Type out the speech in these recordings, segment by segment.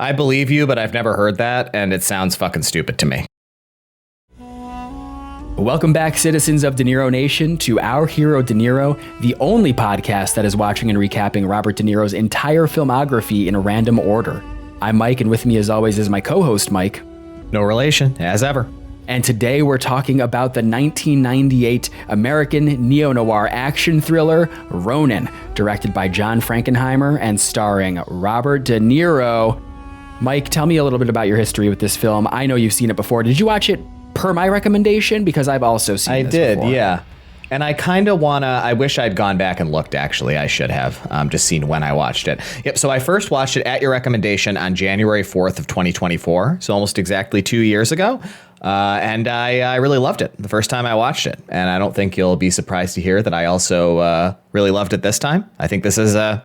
I believe you, but I've never heard that, and it sounds fucking stupid to me. Welcome back, citizens of De Niro Nation, to Our Hero De Niro, the only podcast that is watching and recapping Robert De Niro's entire filmography in a random order. I'm Mike, and with me as always is my co-host Mike. No relation, as ever. And today we're talking about the 1998 American neo-noir action thriller Ronin, directed by John Frankenheimer and starring Robert De Niro. Mike, tell me a little bit about your history with this film. I know you've seen it before. Did you watch it per my recommendation? Because I've also seen this before. Yeah. And I kind of want to, I wish I'd gone back and looked, actually. I should have just seen when I watched it. Yep, so I first watched it at your recommendation on January 4th of 2024, so almost exactly 2 years ago. And I really loved it the first time I watched it. And I don't think you'll be surprised to hear that I also really loved it this time. I think this is a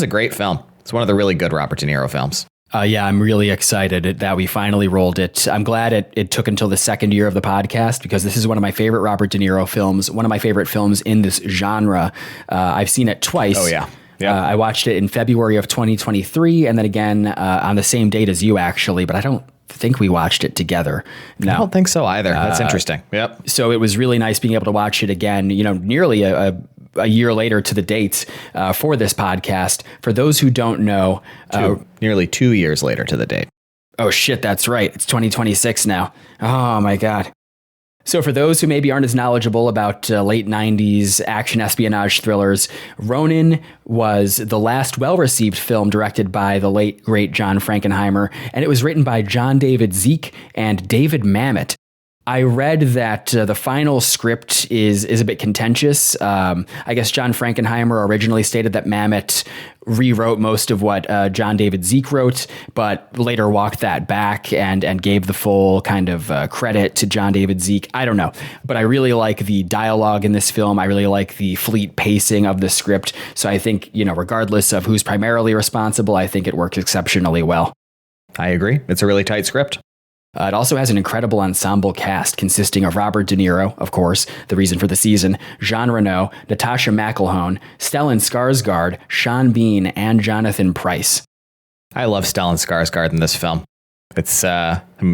great film. It's one of the really good Robert De Niro films. Yeah, I'm really excited that we finally rolled it. I'm glad it took until the second year of the podcast because this is one of my favorite Robert De Niro films, one of my favorite films in this genre. I've seen it twice. Oh, yeah. Yeah. I watched it in February of 2023 and then again on the same date as you, actually, but I don't think we watched it together. No. I don't think so either. That's interesting. Yep. So it was really nice being able to watch it again, nearly a year later to the date for this podcast. For those who don't know, nearly 2 years later to the date. Oh shit, that's right. It's 2026 now. Oh my God. So for those who maybe aren't as knowledgeable about late 90s action espionage thrillers, Ronin was the last well-received film directed by the late, great John Frankenheimer, and it was written by John David Zeke and David Mamet. I read that the final script is a bit contentious. I guess John Frankenheimer originally stated that Mamet rewrote most of what John David Zeke wrote, but later walked that back and gave the full kind of credit to John David Zeke. I don't know, but I really like the dialogue in this film. I really like the fleet pacing of the script. So I think, regardless of who's primarily responsible, I think it works exceptionally well. I agree. It's a really tight script. It also has an incredible ensemble cast consisting of Robert De Niro, of course, the reason for the season, Jean Reno, Natasha McElhone, Stellan Skarsgård, Sean Bean, and Jonathan Pryce. I love Stellan Skarsgård in this film.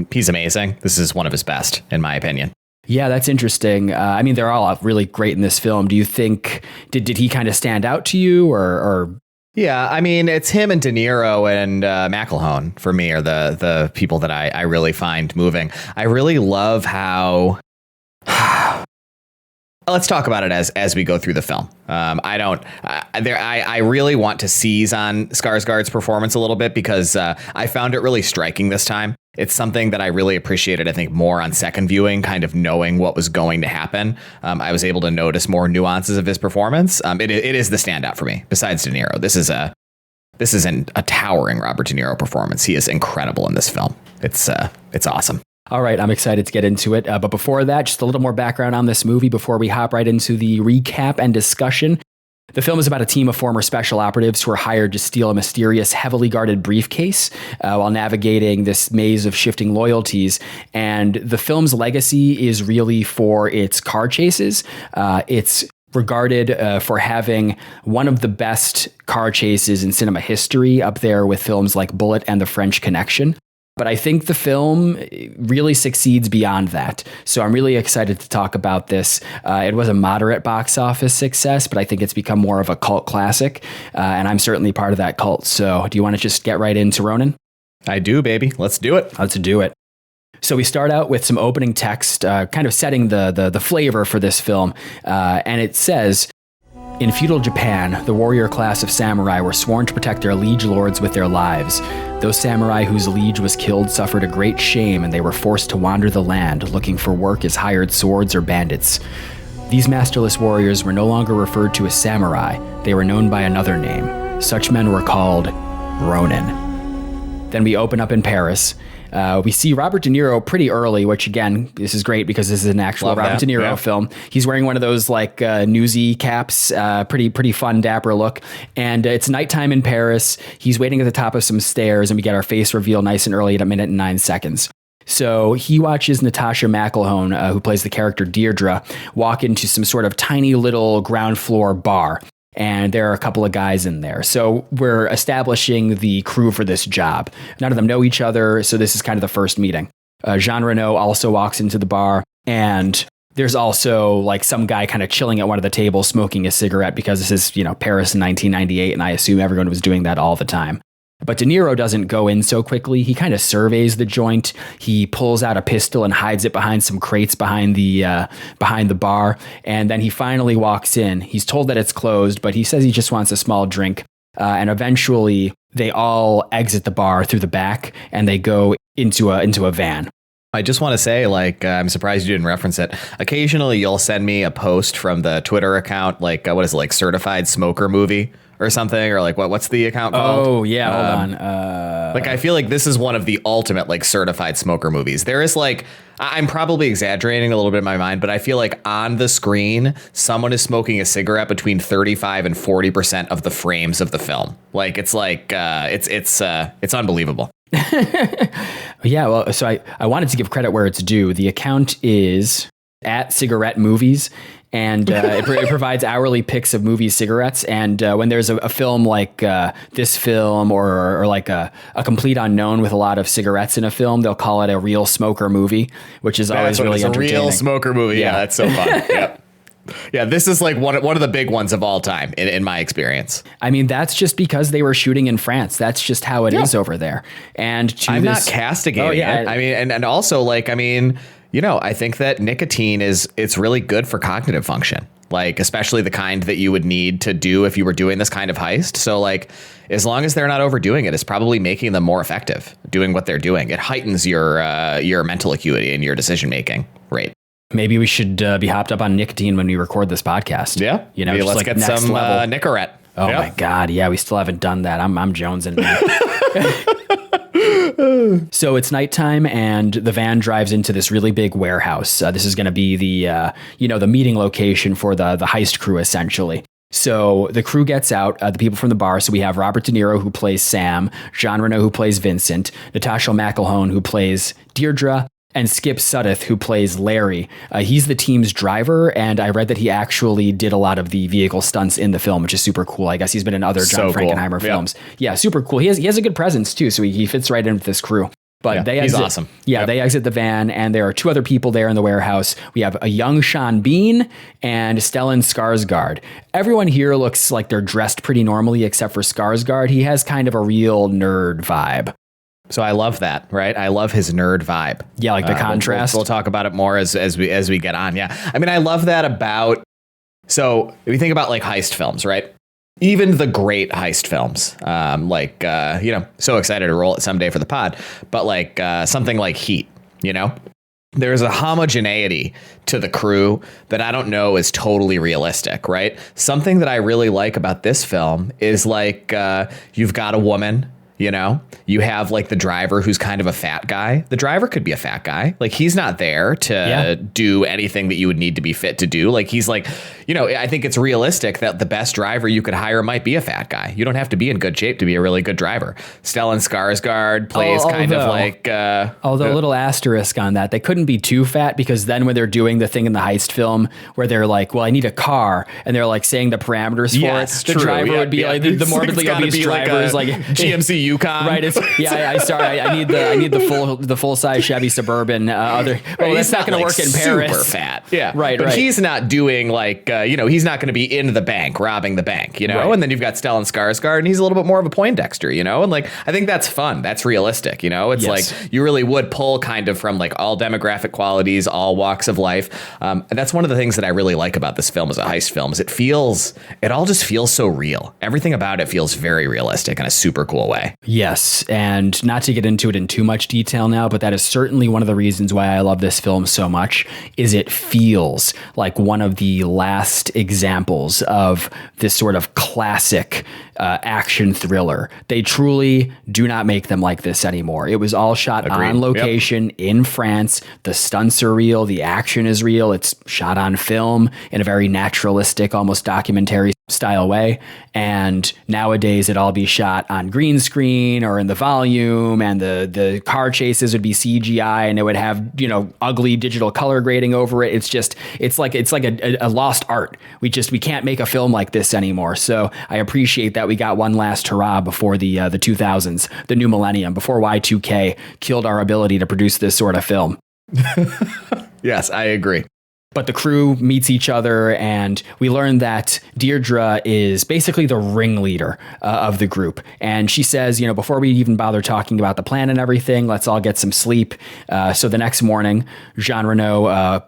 He's amazing. This is one of his best, in my opinion. Yeah, that's interesting. They're all really great in this film. Do you think, did he kind of stand out to you or? Yeah, it's him and De Niro and McElhone for me are the people that I really find moving. I really love how. Let's talk about it as we go through the film. I really want to seize on Skarsgård's performance a little bit because I found it really striking this time. It's something that I really appreciated, I think, more on second viewing, kind of knowing what was going to happen. I was able to notice more nuances of his performance. It is the standout for me, besides De Niro. This is a towering Robert De Niro performance. He is incredible in this film. It's awesome. All right, I'm excited to get into it. But before that, just a little more background on this movie before we hop right into the recap and discussion. The film is about a team of former special operatives who are hired to steal a mysterious, heavily guarded briefcase while navigating this maze of shifting loyalties. And the film's legacy is really for its car chases. It's regarded for having one of the best car chases in cinema history, up there with films like Bullitt and The French Connection. But I think the film really succeeds beyond that. So I'm really excited to talk about this. It was a moderate box office success, but I think it's become more of a cult classic. And I'm certainly part of that cult. So do you want to just get right into Ronin? I do, baby. Let's do it. Let's do it. So we start out with some opening text, kind of setting the flavor for this film. And it says, in feudal Japan, the warrior class of samurai were sworn to protect their liege lords with their lives. Those samurai whose liege was killed suffered a great shame, and they were forced to wander the land, looking for work as hired swords or bandits. These masterless warriors were no longer referred to as samurai. They were known by another name. Such men were called Ronin. Then we open up in Paris. We see Robert De Niro pretty early, which again, this is great because this is an actual Robert De Niro film. He's wearing one of those like newsy caps, pretty fun, dapper look. And it's nighttime in Paris. He's waiting at the top of some stairs, and we get our face reveal nice and early at 1:09. So he watches Natasha McElhone, who plays the character Deirdre, walk into some sort of tiny little ground floor bar. and there are a couple of guys in there. So we're establishing the crew for this job. None of them know each other, so this is kind of the first meeting. Jean Reno also walks into the bar, and there's also like some guy kind of chilling at one of the tables smoking a cigarette, because this is, Paris in 1998, and I assume everyone was doing that all the time. But De Niro doesn't go in so quickly. He kind of surveys the joint. He pulls out a pistol and hides it behind some crates behind the bar. And then he finally walks in. He's told that it's closed, but he says he just wants a small drink. And eventually they all exit the bar through the back, and they go into a van. I just want to say, I'm surprised you didn't reference it. Occasionally, you'll send me a post from the Twitter account, what is it, Certified Smoker Movie or something, or what's the account called? Oh, yeah, hold on. I feel like this is one of the ultimate, certified smoker movies. There is, I'm probably exaggerating a little bit in my mind, but I feel like on the screen, someone is smoking a cigarette between 35 and 40% of the frames of the film. It's unbelievable. Yeah, well, so I wanted to give credit where it's due. The account is at Cigarette Movies, and it provides hourly pics of movie cigarettes. And when there's a film like this film, or like a complete unknown with a lot of cigarettes in a film, they'll call it a real smoker movie, which is always really entertaining. A real smoker movie. Yeah, that's so fun. Yep. Yeah, this is one of the big ones of all time in my experience. I mean, that's just because they were shooting in France. That's just how it is over there. And I'm not castigating it. I mean, and also I think that nicotine it's really good for cognitive function, especially the kind that you would need to do if you were doing this kind of heist. So as long as they're not overdoing it, it's probably making them more effective doing what they're doing. It heightens your mental acuity and your decision making rate. Maybe we should be hopped up on nicotine when we record this podcast. Yeah. Maybe let's get some Nicorette. Oh my God. Yeah. We still haven't done that. I'm jonesing. So it's nighttime, and the van drives into this really big warehouse. This is going to be the meeting location for the heist crew, essentially. So the crew gets out, the people from the bar. So we have Robert De Niro, who plays Sam, Jean Reno, who plays Vincent, Natasha McElhone, who plays Deirdre, and Skip Sudduth, who plays Larry. He's the team's driver, and I read that he actually did a lot of the vehicle stunts in the film, which is super cool. I guess he's been in other John Frankenheimer films. Yeah, super cool. He has a good presence too, so he fits right in with this crew. But he's awesome. Yeah, they exit the van, and there are two other people there in the warehouse. We have a young Sean Bean and Stellan Skarsgård. Everyone here looks like they're dressed pretty normally, except for Skarsgård. He has kind of a real nerd vibe. So I love that, right? I love his nerd vibe. Yeah, the contrast. We'll talk about it more as we get on. Yeah, I mean, I love that about. So if you think about heist films, right? Even the great heist films, so excited to roll it someday for the pod, but something like Heat, there's a homogeneity to the crew that I don't know is totally realistic, right? Something that I really like about this film is you've got a woman. You have the driver who's kind of a fat guy. The driver could be a fat guy. He's not there to do anything that you would need to be fit to do. He's I think it's realistic that the best driver you could hire might be a fat guy. You don't have to be in good shape to be a really good driver. Stellan Skarsgård plays although a little asterisk on that. They couldn't be too fat, because then when they're doing the thing in the heist film where they're well, I need a car, and they're saying the parameters for it. The driver would be the morbidly obese drivers GMC Yukon. Right. I need the full size Chevy Suburban. That's not going to work in Paris. Super fat. Yeah. Right. But he's not doing he's not going to be in the bank robbing the bank. Right. And then you've got Stellan Skarsgård, and he's a little bit more of a Poindexter. And I think that's fun. That's realistic. It's you really would pull kind of from all demographic qualities, all walks of life. And that's one of the things that I really like about this film as a heist film. Is it all just feels so real. Everything about it feels very realistic in a super cool way. Yes, and not to get into it in too much detail now, but that is certainly one of the reasons why I love this film so much, is it feels like one of the last examples of this sort of classic action thriller. They truly do not make them like this anymore. It was all shot on location in France. The stunts are real. The action is real. It's shot on film in a very naturalistic, almost documentary style way. And nowadays it'd all be shot on green screen or in the volume, and the car chases would be CGI, and it would have, ugly digital color grading over it. It's like a lost art. We can't make a film like this anymore. So I appreciate that we got one last hurrah before the 2000s, the new millennium, before Y2K killed our ability to produce this sort of film. Yes, I agree. But the crew meets each other, and we learn that Deirdre is basically the ringleader of the group. And she says, before we even bother talking about the plan and everything, let's all get some sleep. So the next morning, Jean Reno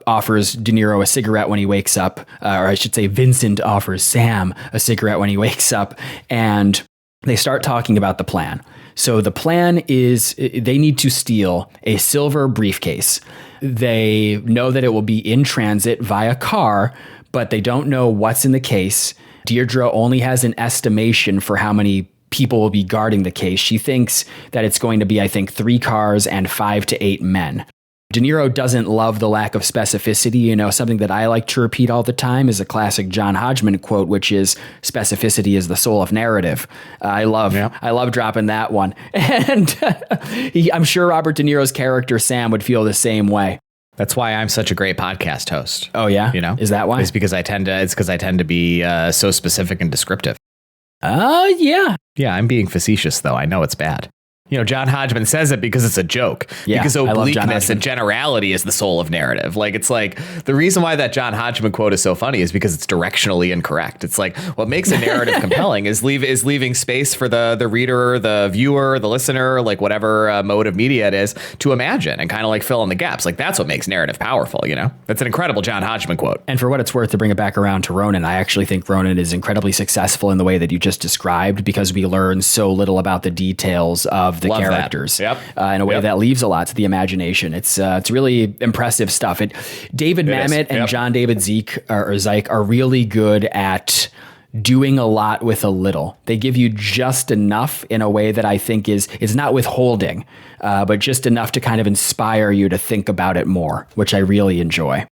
offers De Niro a cigarette when he wakes up, or I should say Vincent offers Sam a cigarette when he wakes up, and they start talking about the plan. So the plan is they need to steal a silver briefcase. They know that it will be in transit via car, but they don't know what's in the case. Deirdre only has an estimation for how many people will be guarding the case. She thinks that it's going to be, 3 cars and 5 to 8 men. De Niro doesn't love the lack of specificity. Something that I like to repeat all the time is a classic John Hodgman quote, which is specificity is the soul of narrative. I love dropping that one. And I'm sure Robert De Niro's character, Sam, would feel the same way. That's why I'm such a great podcast host. Oh, yeah? Is that why? It's because I tend to be so specific and descriptive. Yeah. Yeah, I'm being facetious, though. I know it's bad. John Hodgman says it because it's a joke. Yeah, because obliqueness and generality is the soul of narrative. It's like the reason why that John Hodgman quote is so funny is because it's directionally incorrect. It's like what makes a narrative compelling is leaving space for the reader, the viewer, the listener, whatever mode of media it is, to imagine and kind of fill in the gaps. That's what makes narrative powerful. That's an incredible John Hodgman quote. And for what it's worth, to bring it back around to Ronin, I actually think Ronin is incredibly successful in the way that you just described, because we learn so little about the details of the characters. Yep. In a way that leaves a lot to the imagination. It's really impressive stuff. David Mamet and John David Zeik are really good at doing a lot with a little. They give you just enough in a way that I think is not withholding, but just enough to kind of inspire you to think about it more, which I really enjoy.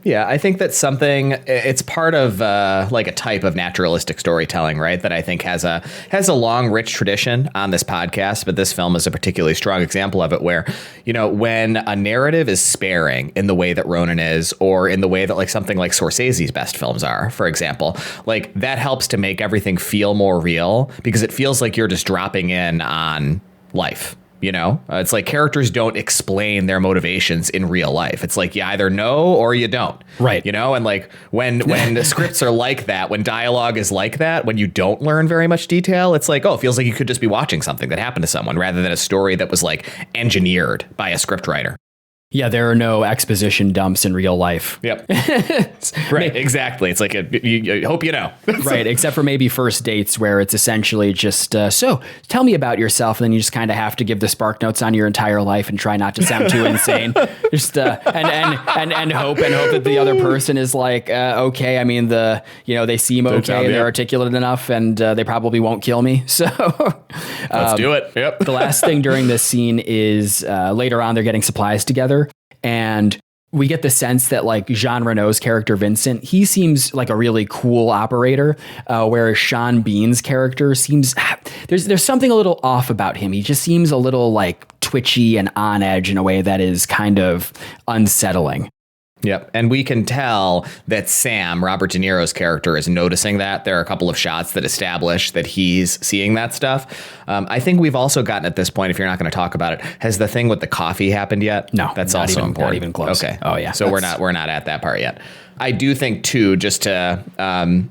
Yeah, I think that's it's part of a type of naturalistic storytelling, right? That I think has a long, rich tradition on this podcast, but this film is a particularly strong example of it where, when a narrative is sparing in the way that Ronin is, or in the way that something like Scorsese's best films are, for example, that helps to make everything feel more real, because it feels like you're just dropping in on life. It's like characters don't explain their motivations in real life. It's like you either know or you don't. Right. And when the scripts are like that, when dialogue is like that, when you don't learn very much detail, it's like, it feels like you could just be watching something that happened to someone rather than a story that was engineered by a scriptwriter. Yeah, there are no exposition dumps in real life. Yep. Right, exactly. It's like, you hope you know. Right, except for maybe first dates where it's essentially just, so tell me about yourself, and then you just kind of have to give the spark notes on your entire life and try not to sound too insane. Just and hope that the other person is okay. I mean, they seem okay and they're articulate enough, and they probably won't kill me. So let's do it. Yep. The last thing during this scene is later on they're getting supplies together. And we get the sense that Jean Reno's character, Vincent, he seems like a really cool operator, whereas Sean Bean's character seems, there's something a little off about him. He just seems a little twitchy and on edge in a way that is kind of unsettling. Yep. And we can tell that Sam, Robert De Niro's character, is noticing that. There are a couple of shots that establish that he's seeing that stuff. I think we've also gotten at this point, if you're not going to talk about it, has the thing with the coffee happened yet? No, that's also important. Not even close. Okay. Oh, yeah. So we're not at that part yet. I do think, too, just to, kind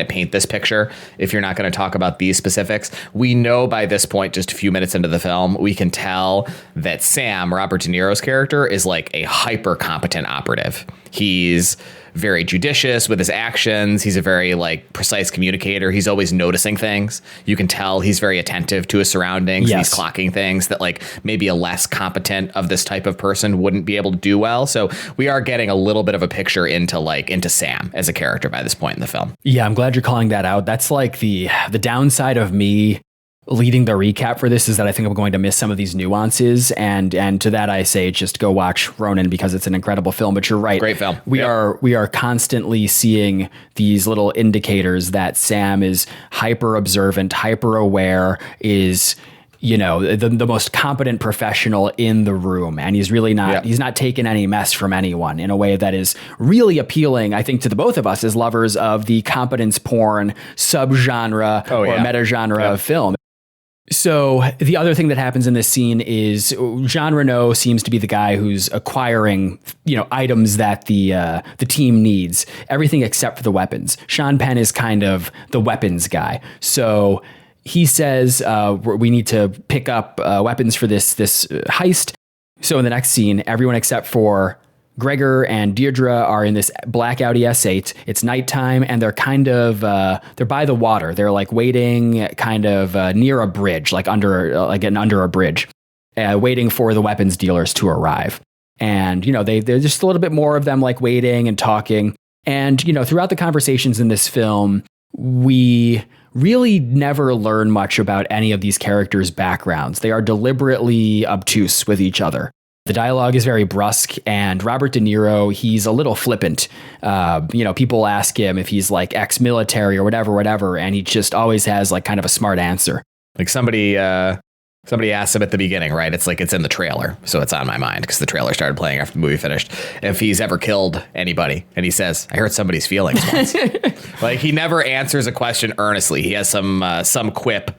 of paint this picture, if you're not going to talk about these specifics, we know by this point, just a few minutes into the film, we can tell that Sam, Robert De Niro's character, is a hyper competent operative. He's very judicious with his actions. He's a very precise communicator. He's always noticing things. You can tell he's very attentive to his surroundings. Yes. He's clocking things that maybe a less competent of this type of person wouldn't be able to do well. So we are getting a little bit of a picture into Sam as a character by this point in the film. Yeah, I'm glad you're calling that out. That's the downside of me leading the recap for this is that I think I'm going to miss some of these nuances, and to that I say just go watch Ronin because it's an incredible film. But you're right, Great film. We are constantly seeing these little indicators that Sam is hyper observant, hyper aware, is the most competent professional in the room, and he's really not he's not taking any mess from anyone in a way that is really appealing, I think, to the both of us as lovers of the competence porn subgenre or meta-genre of film. So the other thing that happens in this scene is Jean Reno seems to be the guy who's acquiring, items that the team needs, everything except for the weapons. Sean Penn is kind of the weapons guy. So he says we need to pick up weapons for this heist. So in the next scene, everyone except for Gregor and Deirdre are in this black Audi S8. It's nighttime, and they're kind of they're by the water. They're like waiting, kind of near a bridge, like under a bridge, waiting for the weapons dealers to arrive. And they're just a little bit more of them, like waiting and talking. And throughout the conversations in this film, we really never learn much about any of these characters' backgrounds. They are deliberately obtuse with each other. The dialogue is very brusque, and Robert De Niro, he's a little flippant. People ask him if he's like ex-military or whatever, and he just always has like kind of a smart answer. Like somebody asked him at the beginning, right? It's like it's in the trailer, so it's on my mind because the trailer started playing after the movie finished. If he's ever killed anybody, and he says, "I hurt somebody's feelings once." Like he never answers a question earnestly. He has some quip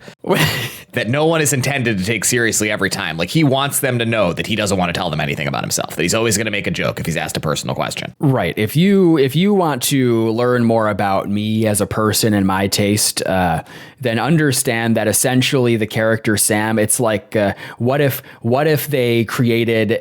that no one is intended to take seriously every time. Like he wants them to know that he doesn't want to tell them anything about himself. That he's always going to make a joke if he's asked a personal question. Right. If you want to learn more about me as a person and my taste, then understand that essentially the character Sam, it's like what if they created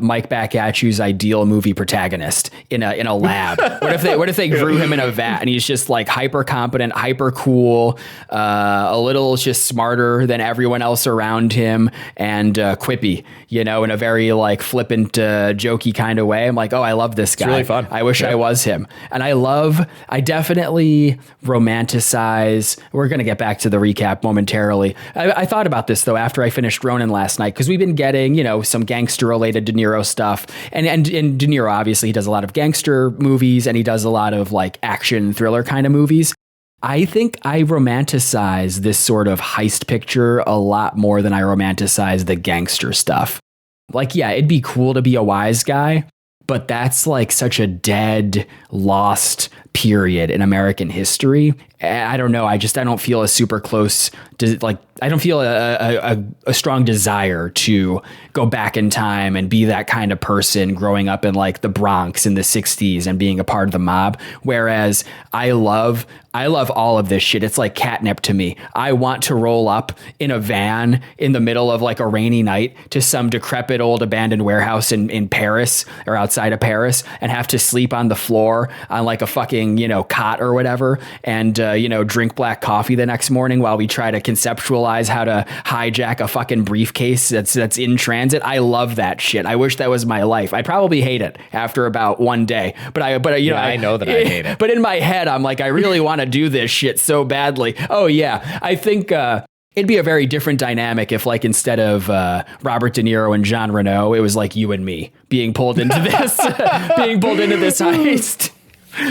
Mike Back At You's ideal movie protagonist in a lab? What if they grew him in a vat and he's just like hyper competent, hyper cool, a little just smarter than everyone else around him, and quippy, in a very like flippant, jokey kind of way. I'm like, oh, I love this guy. It's really fun. I wish I was him. And I definitely romanticize. We're going to get back to the recap momentarily. I thought about this though after I finished Ronin last night, because we've been getting, some gangster related De Niro stuff. And De Niro, obviously, he does a lot of gangster movies and he does a lot of like action thriller kind of movies. I think I romanticize this sort of heist picture a lot more than I romanticize the gangster stuff. Like, yeah, it'd be cool to be a wise guy, but that's like such a dead, lost period in American history. I don't know. I don't feel a super close to, like, I don't feel a strong desire to go back in time and be that kind of person growing up in like the Bronx in the 60s and being a part of the mob. Whereas I love all of this shit. It's like catnip to me. I want to roll up in a van in the middle of like a rainy night to some decrepit old abandoned warehouse in Paris or outside of Paris and have to sleep on the floor on like a fucking, cot or whatever. And, drink black coffee the next morning while we try to conceptualize how to hijack a fucking briefcase that's in transit. I love that shit. I wish that was my life. I'd probably hate it after about one day, but I know that I hate it. But in my head, I'm like, I really want to do this shit so badly. Oh yeah. I think, it'd be a very different dynamic if, like, instead of Robert De Niro and Jean Reno, it was like you and me being pulled into this, heist.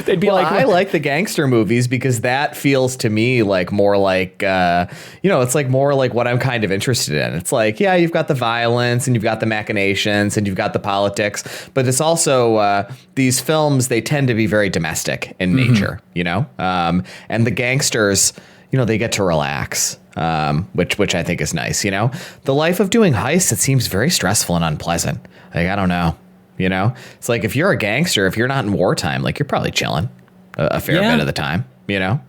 They'd be like, I like the gangster movies because that feels to me like more like, it's like more like what I'm kind of interested in. It's like, yeah, you've got the violence and you've got the machinations and you've got the politics, but it's also these films, they tend to be very domestic in nature, and the gangsters, they get to relax. Which I think is nice. The life of doing heists, it seems very stressful and unpleasant. Like, I don't know. It's like if you're a gangster, if you're not in wartime, like you're probably chilling a fair bit of the time,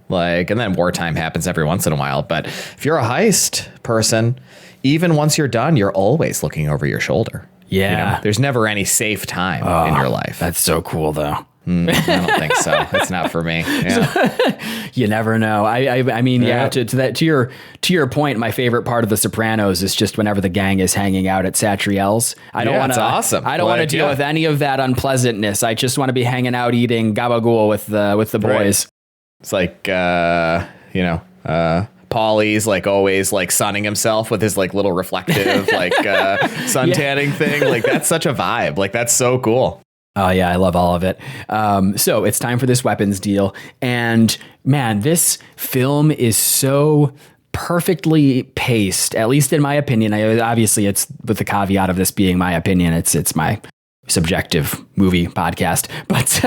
like, and then wartime happens every once in a while. But if you're a heist person, even once you're done, you're always looking over your shoulder. Yeah. There's never any safe time in your life. That's so cool though. I don't think so. That's not for me. Yeah. You never know. I mean, to your point, my favorite part of The Sopranos is just whenever the gang is hanging out at Satriel's. I don't want to. Awesome. I don't want to deal with any of that unpleasantness. I just want to be hanging out eating gabagool with the boys. It's like Paulie's like always like sunning himself with his like little reflective like sun tanning thing. Like that's such a vibe. Like that's so cool. Oh yeah, I love all of it. So it's time for this weapons deal. And man, this film is so perfectly paced, at least in my opinion. Obviously it's with the caveat of this being my opinion. It's my subjective movie podcast, but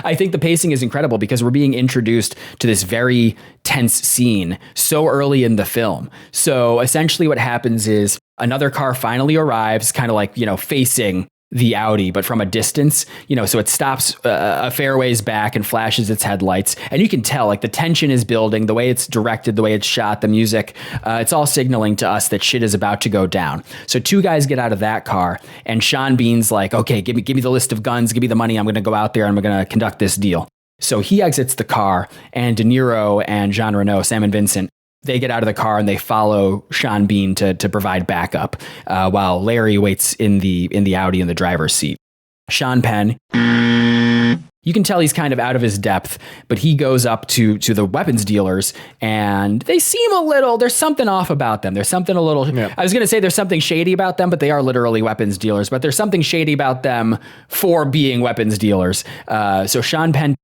I think the pacing is incredible because we're being introduced to this very tense scene so early in the film. So essentially what happens is another car finally arrives, kind of like, facing the Audi, but from a distance, so it stops a fair ways back and flashes its headlights. And you can tell like the tension is building, the way it's directed, the way it's shot, the music, it's all signaling to us that shit is about to go down. So two guys get out of that car and Sean Bean's like, okay, give me the list of guns, give me the money. I'm going to go out there and I'm going to conduct this deal. So he exits the car and De Niro and Jean Reno, Sam and Vincent, they get out of the car and they follow Sean Bean to provide backup, while Larry waits in the Audi in the driver's seat. Sean Penn, you can tell he's kind of out of his depth, but he goes up to the weapons dealers and they seem there's something off about them. There's something a little, yeah. I was going to say there's something shady about them, but they are literally weapons dealers, but there's something shady about them for being weapons dealers. So Sean Penn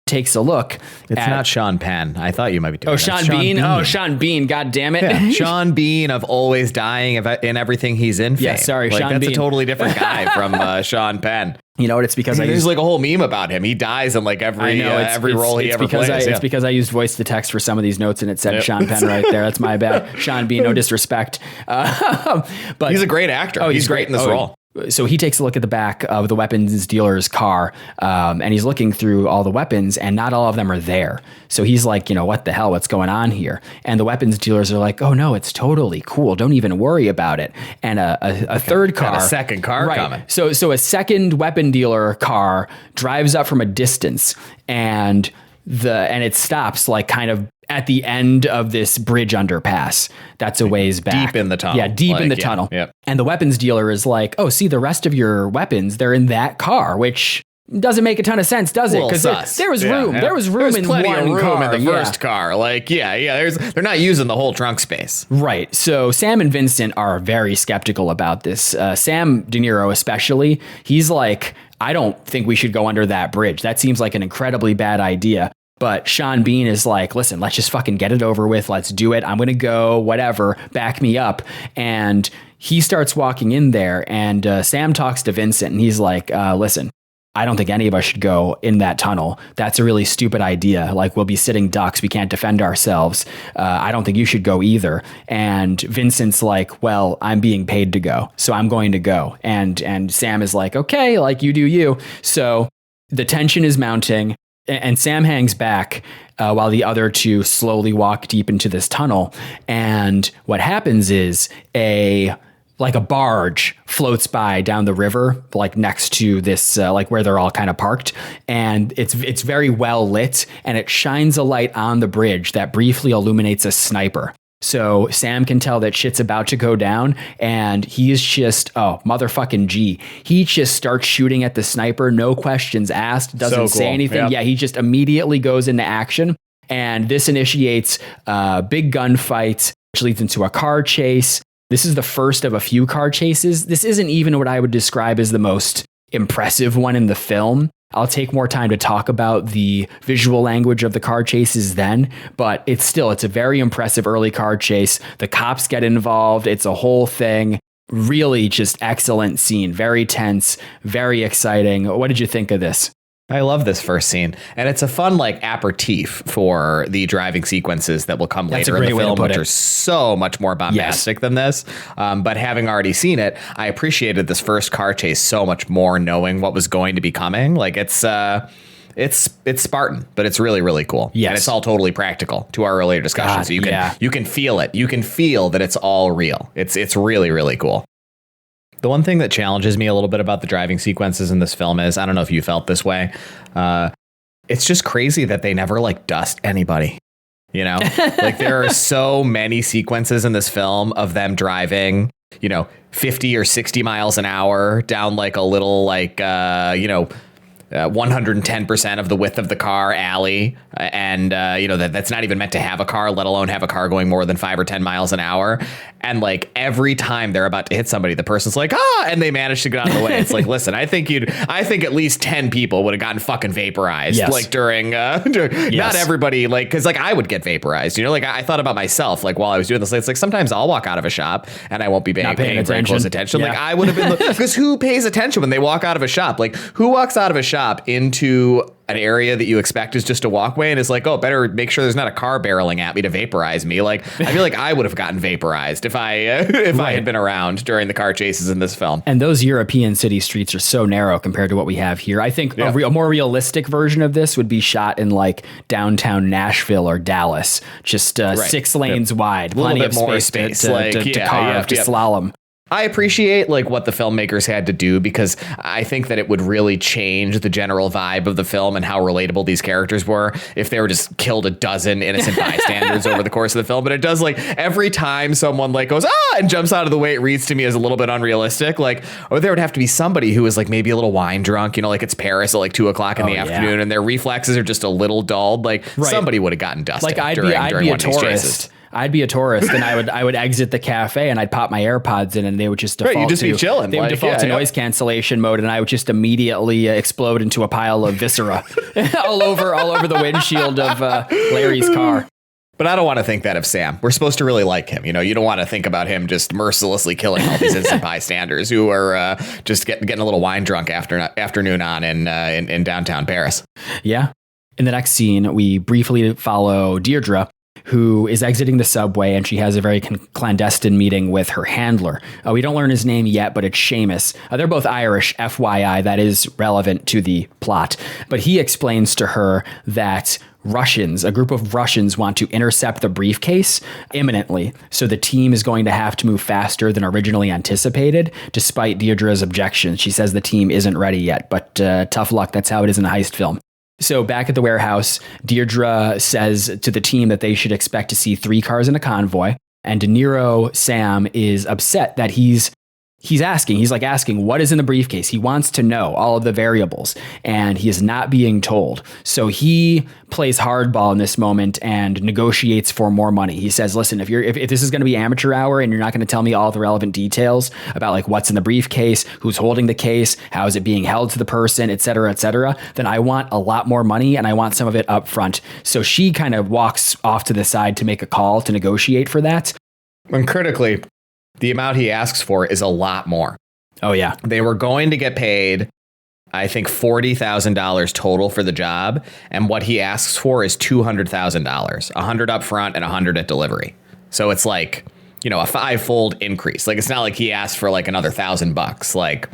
takes a look. It's not Sean Penn. I thought you might be doing Sean Bean. Oh, Sean Bean. God damn it. Yeah. Sean Bean of always dying in everything he's in. Yeah, sorry, like, Sean that's Bean. A totally different guy from Sean Penn. You know what? It's because there's like a whole meme about him. He dies in like every role he ever plays. It's because I used voice to text for some of these notes and it said Sean Penn right there. That's my bad. Sean Bean, no disrespect. But he's a great actor. Oh, he's great in this role. So he takes a look at the back of the weapons dealer's car, and he's looking through all the weapons, and not all of them are there. So he's like, what the hell? What's going on here? And the weapons dealers are like, oh no, it's totally cool. Don't even worry about it. And a third car, got a second car right, coming. So a second weapon dealer car drives up from a distance, and it stops like kind of at the end of this bridge underpass. That's a ways back. Deep in the tunnel. Yeah, deep in the tunnel. Yep. And the weapons dealer is like, oh, see, the rest of your weapons, they're in that car, which doesn't make a ton of sense, does it? Because there was room. Yeah. There was room in plenty one of room car. In the first car. Like, they're not using the whole trunk space. Right. So Sam and Vincent are very skeptical about this. Sam De Niro especially, he's like, I don't think we should go under that bridge. That seems like an incredibly bad idea. But Sean Bean is like, listen, let's just fucking get it over with. Let's do it. I'm going to go, whatever, back me up. And he starts walking in there and Sam talks to Vincent and he's like, listen, I don't think any of us should go in that tunnel. That's a really stupid idea. Like, we'll be sitting ducks. We can't defend ourselves. I don't think you should go either. And Vincent's like, well, I'm being paid to go, so I'm going to go. And Sam is like, okay, like you do you. So the tension is mounting. And Sam hangs back while the other two slowly walk deep into this tunnel. And what happens is a barge floats by down the river, like next to this, like where they're all kind of parked. And it's very well lit and it shines a light on the bridge that briefly illuminates a sniper. So Sam can tell that shit's about to go down and he's just, motherfucking G. He just starts shooting at the sniper, no questions asked, doesn't say anything. Yep. Yeah, he just immediately goes into action. And this initiates a big gunfight, which leads into a car chase. This is the first of a few car chases. This isn't even what I would describe as the most impressive one in the film. I'll take more time to talk about the visual language of the car chases then, but it's a very impressive early car chase. The cops get involved. It's a whole thing. Really just excellent scene. Very tense, very exciting. What did you think of this? I love this first scene, and it's a fun aperitif for the driving sequences that will come later in the film, which are so much more bombastic than this. But having already seen it, I appreciated this first car chase so much more, knowing what was going to be coming. Like it's Spartan, but it's really, really cool. Yes. And it's all totally practical to our earlier discussion. So you can feel it. You can feel that it's all real. It's really, really cool. The one thing that challenges me a little bit about the driving sequences in this film is, I don't know if you felt this way, it's just crazy that they never dust anybody. There are so many sequences in this film of them driving, 50 or 60 miles an hour down a little 110% of the width of the car alley, and that's not even meant to have a car, let alone have a car going more than 5 or 10 miles an hour. And like every time they're about to hit somebody, the person's like, and they manage to get out of the way. It's like, listen, I think at least 10 people would have gotten fucking vaporized. Yes. Like during not everybody, like, because like I would get vaporized, like I thought about myself, like while I was doing this, it's like sometimes I'll walk out of a shop and I won't be paying very close attention. Yeah. Like I would have been, because who pays attention when they walk out of a shop? Like who walks out of a shop into an area that you expect is just a walkway and is like, better make sure there's not a car barreling at me to vaporize me. Like I feel like I would have gotten vaporized if I had been around during the car chases in this film. And those European city streets are so narrow compared to what we have here. I think a more realistic version of this would be shot in like downtown Nashville or Dallas, just 6 lanes wide, plenty of space to carve, to slalom. I appreciate like what the filmmakers had to do, because I think that it would really change the general vibe of the film and how relatable these characters were if they were just killed a dozen innocent bystanders over the course of the film. But it does, like, every time someone like goes and jumps out of the way, it reads to me as a little bit unrealistic. Like, or there would have to be somebody who is like maybe a little wine drunk, like it's Paris at like 2:00 in the afternoon and their reflexes are just a little dulled. Like somebody would have gotten dusted. Like I'd be a tourist. I'd be a tourist and I would exit the cafe and I'd pop my AirPods in and they would just default you'd just be chilling. They would default to noise cancellation mode and I would just immediately explode into a pile of viscera all over the windshield of Larry's car. But I don't want to think that of Sam. We're supposed to really like him. You don't want to think about him just mercilessly killing all these innocent bystanders who are just getting a little wine drunk afternoon on in downtown Paris. Yeah. In the next scene, we briefly follow Deirdre, who is exiting the subway, and she has a very clandestine meeting with her handler. We don't learn his name yet, but it's Seamus. They're both Irish, FYI. That is relevant to the plot. But he explains to her that a group of Russians want to intercept the briefcase imminently. So the team is going to have to move faster than originally anticipated, despite Deirdre's objections. She says the team isn't ready yet, but tough luck. That's how it is in a heist film. So back at the warehouse, Deirdre says to the team that they should expect to see 3 cars in a convoy. And De Niro, Sam, is upset that he's asking what is in the briefcase. He wants to know all of the variables and he is not being told. So he plays hardball in this moment and negotiates for more money. He says, listen, if this is going to be amateur hour and you're not going to tell me all the relevant details about like what's in the briefcase, who's holding the case, how is it being held to the person, et cetera, then I want a lot more money and I want some of it up front. So she kind of walks off to the side to make a call to negotiate for that. And critically, the amount he asks for is a lot more. Oh, yeah. They were going to get paid, I think, $40,000 total for the job. And what he asks for is $200,000, $100 up front and $100 at delivery. So it's like, a 5-fold increase. Like, it's not like he asked for like another $1,000. Like,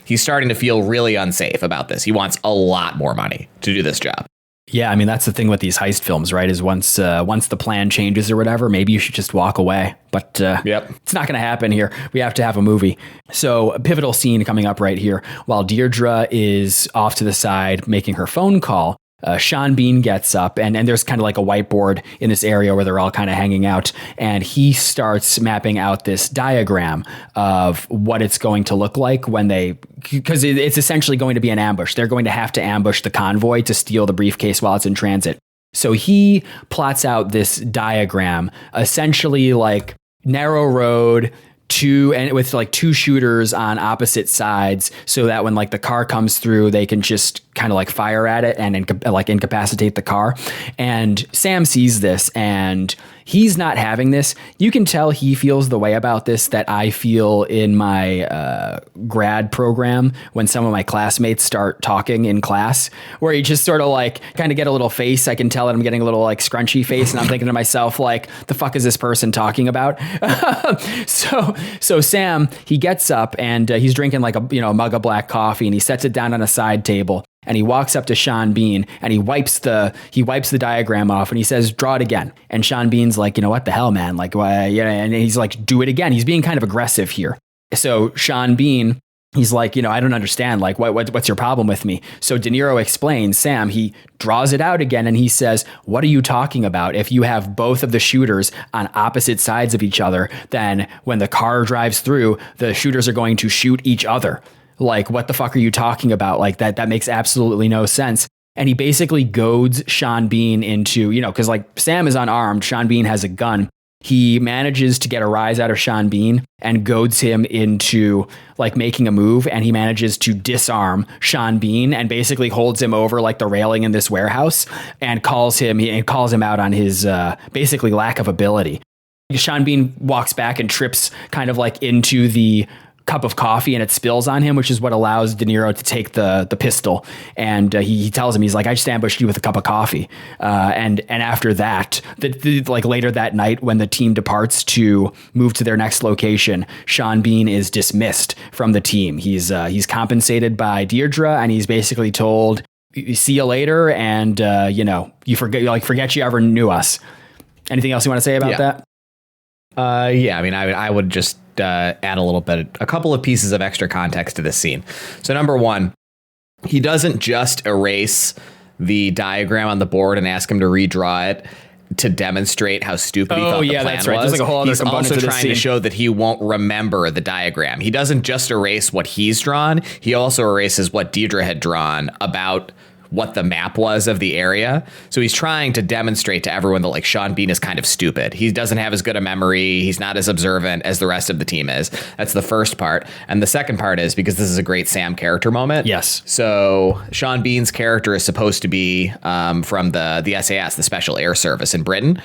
he's starting to feel really unsafe about this. He wants a lot more money to do this job. Yeah, I mean, that's the thing with these heist films, right? Is once the plan changes or whatever, maybe you should just walk away. But It's not going to happen here. We have to have a movie. So a pivotal scene coming up right here. While Deirdre is off to the side making her phone call, Sean Bean gets up and there's kind of like a whiteboard in this area where they're all kind of hanging out. And he starts mapping out this diagram of what it's going to look like because it's essentially going to be an ambush. They're going to have to ambush the convoy to steal the briefcase while it's in transit. So he plots out this diagram, essentially like narrow road, with like 2 shooters on opposite sides, so that when like the car comes through, they can just kind of like fire at it and incapacitate the car. And Sam sees this and he's not having this. You can tell he feels the way about this that I feel in my grad program when some of my classmates start talking in class, where you just sort of like kind of get a little face. I can tell that I'm getting a little like scrunchy face and I'm thinking to myself, like, the fuck is this person talking about? So Sam, he gets up and he's drinking like a mug of black coffee and he sets it down on a side table. And he walks up to Sean Bean and he wipes the diagram off and he says, draw it again. And Sean Bean's like, what the hell, man? Like, why? Yeah. And he's like, do it again. He's being kind of aggressive here. So Sean Bean, he's like, I don't understand. Like, what's your problem with me? So De Niro explains, Sam, he draws it out again and he says, what are you talking about? If you have both of the shooters on opposite sides of each other, then when the car drives through, the shooters are going to shoot each other. Like, what the fuck are you talking about? Like, that makes absolutely no sense. And he basically goads Sean Bean into, because like Sam is unarmed, Sean Bean has a gun. He manages to get a rise out of Sean Bean and goads him into like making a move. And he manages to disarm Sean Bean and basically holds him over like the railing in this warehouse and calls him out on his basically lack of ability. Sean Bean walks back and trips kind of like into the cup of coffee and it spills on him, which is what allows De Niro to take the pistol. And he tells him, he's like, I just ambushed you with a cup of coffee. And after that, like later that night when the team departs to move to their next location, Sean Bean is dismissed from the team. He's compensated by Deirdre and he's basically told, see you later. And, you forget you ever knew us. Anything else you want to say about that? I mean, I would just add a couple of pieces of extra context to this scene. So number one, he doesn't just erase the diagram on the board and ask him to redraw it to demonstrate how stupid he thought the plan that's right. was. There's like a whole other He's component also to this trying scene. to show that he won't remember the diagram. He doesn't just erase what he's drawn. He also erases what Deirdre had drawn about what the map was of the area. So he's trying to demonstrate to everyone that like Sean Bean is kind of stupid. He doesn't have as good a memory. He's not as observant as the rest of the team is. That's the first part. And the second part is because this is a great Sam character moment. Yes. So Sean Bean's character is supposed to be from the SAS, the Special Air Service in Britain,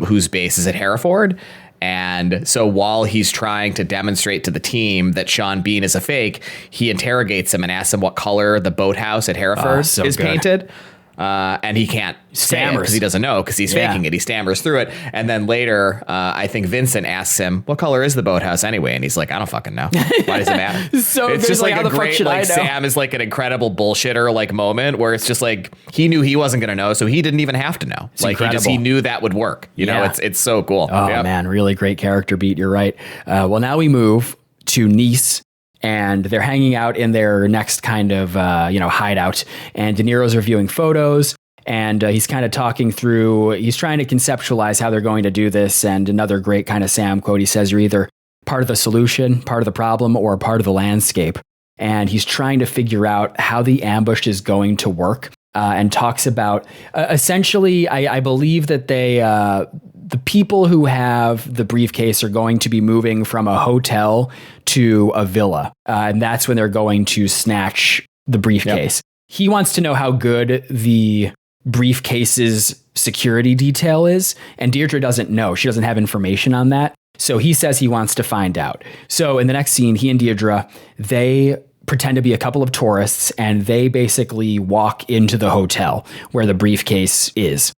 whose base is at Hereford. And so while he's trying to demonstrate to the team that Sean Bean is a fake, he interrogates him and asks him what color the boathouse at Hereford is painted. And he can't say it because he doesn't know because he's faking it. He stammers through it. And then later, I think Vincent asks him, what color is the boathouse anyway? And he's like, I don't fucking know. Why does it matter? So it's just like how a the fuck great, should I like know? Sam is like an incredible bullshitter like moment where it's just like, he knew he wasn't going to know. So he didn't even have to know. It's like incredible. he knew that would work. You know, it's so cool. Oh man, really great character beat. You're right. Well, now we move to Nice. And they're hanging out in their next kind of, hideout. And De Niro's reviewing photos. And he's kind of talking through, he's trying to conceptualize how they're going to do this. And another great kind of Sam quote, he says, you're either part of the solution, part of the problem, or part of the landscape. And he's trying to figure out how the ambush is going to work and talks about, essentially, I believe that the people who have the briefcase are going to be moving from a hotel to a villa. And that's when they're going to snatch the briefcase. Yep. He wants to know how good the briefcase's security detail is, and Deirdre doesn't know. She doesn't have information on that. So he says he wants to find out. So in the next scene, he and Deirdre, they pretend to be a couple of tourists, and they basically walk into the hotel where the briefcase is.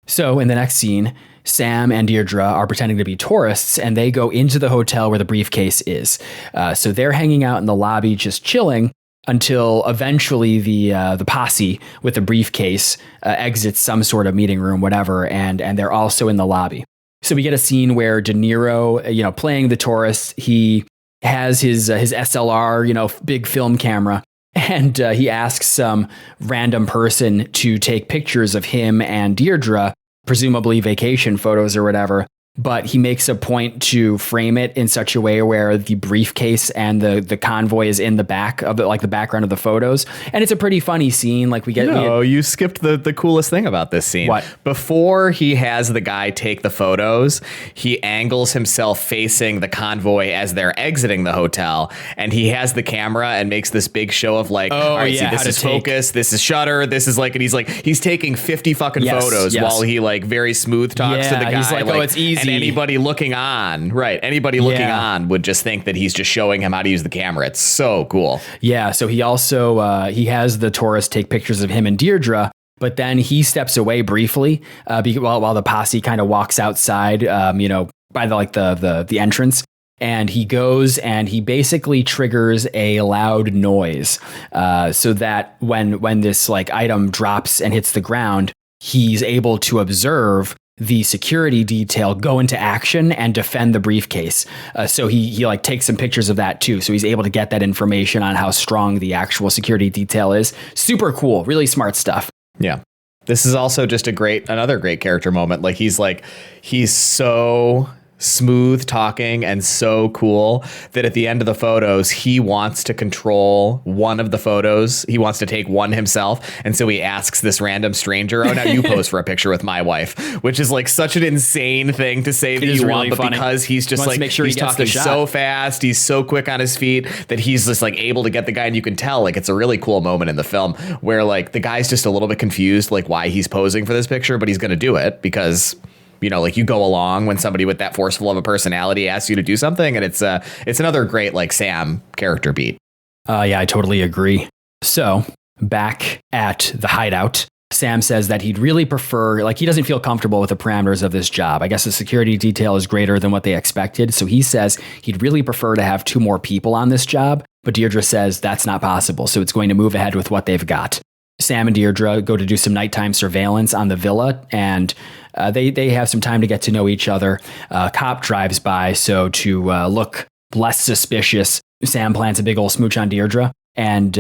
So in the next scene, Sam and Deirdre are pretending to be tourists, and they go into the hotel where the briefcase is. So they're hanging out in the lobby, just chilling, until eventually the posse with the briefcase exits some sort of meeting room, whatever, and they're also in the lobby. So we get a scene where De Niro, playing the tourist, he has his SLR, big film camera, and he asks some random person to take pictures of him and Deirdre, presumably vacation photos or whatever. But he makes a point to frame it in such a way where the briefcase and the convoy is in the back of it, like the background of the photos. And it's a pretty funny scene. Like you skipped the coolest thing about this scene. What? Before he has the guy take the photos, he angles himself facing the convoy as they're exiting the hotel. And he has the camera and makes this big show of like, all right, see, this is focus, this is shutter, this is like, and he's taking 50 fucking photos while he like very smooth talks to the guy. He's like, oh, it's easy. And anybody looking on would just think that he's just showing him how to use the camera. It's so cool. Yeah. So he also, he has the tourist take pictures of him and Deirdre, but then he steps away briefly while the posse kind of walks outside, by the entrance. And he goes and he basically triggers a loud noise so that when this like item drops and hits the ground, he's able to observe the security detail go into action and defend the briefcase. So he like takes some pictures of that too. So he's able to get that information on how strong the actual security detail is. Super cool, really smart stuff. Yeah. This is also just another great character moment. Like he's so smooth talking and so cool that at the end of the photos, he wants to control one of the photos. He wants to take one himself. And so he asks this random stranger, oh, now you pose for a picture with my wife, which is like such an insane thing to say that you want, but because he's just like, he's talking so fast, he's so quick on his feet that he's just like able to get the guy. And you can tell like it's a really cool moment in the film where like the guy's just a little bit confused, like why he's posing for this picture, but he's going to do it because, you know, like you go along when somebody with that forceful of a personality asks you to do something. And it's another great like Sam character beat. Yeah, I totally agree. So back at the hideout, Sam says that he'd really prefer, like he doesn't feel comfortable with the parameters of this job. I guess the security detail is greater than what they expected. So he says he'd really prefer to have 2 more people on this job. But Deirdre says that's not possible. So it's going to move ahead with what they've got. Sam and Deirdre go to do some nighttime surveillance on the villa, and they have some time to get to know each other. A cop drives by, so to look less suspicious, Sam plants a big old smooch on Deirdre, and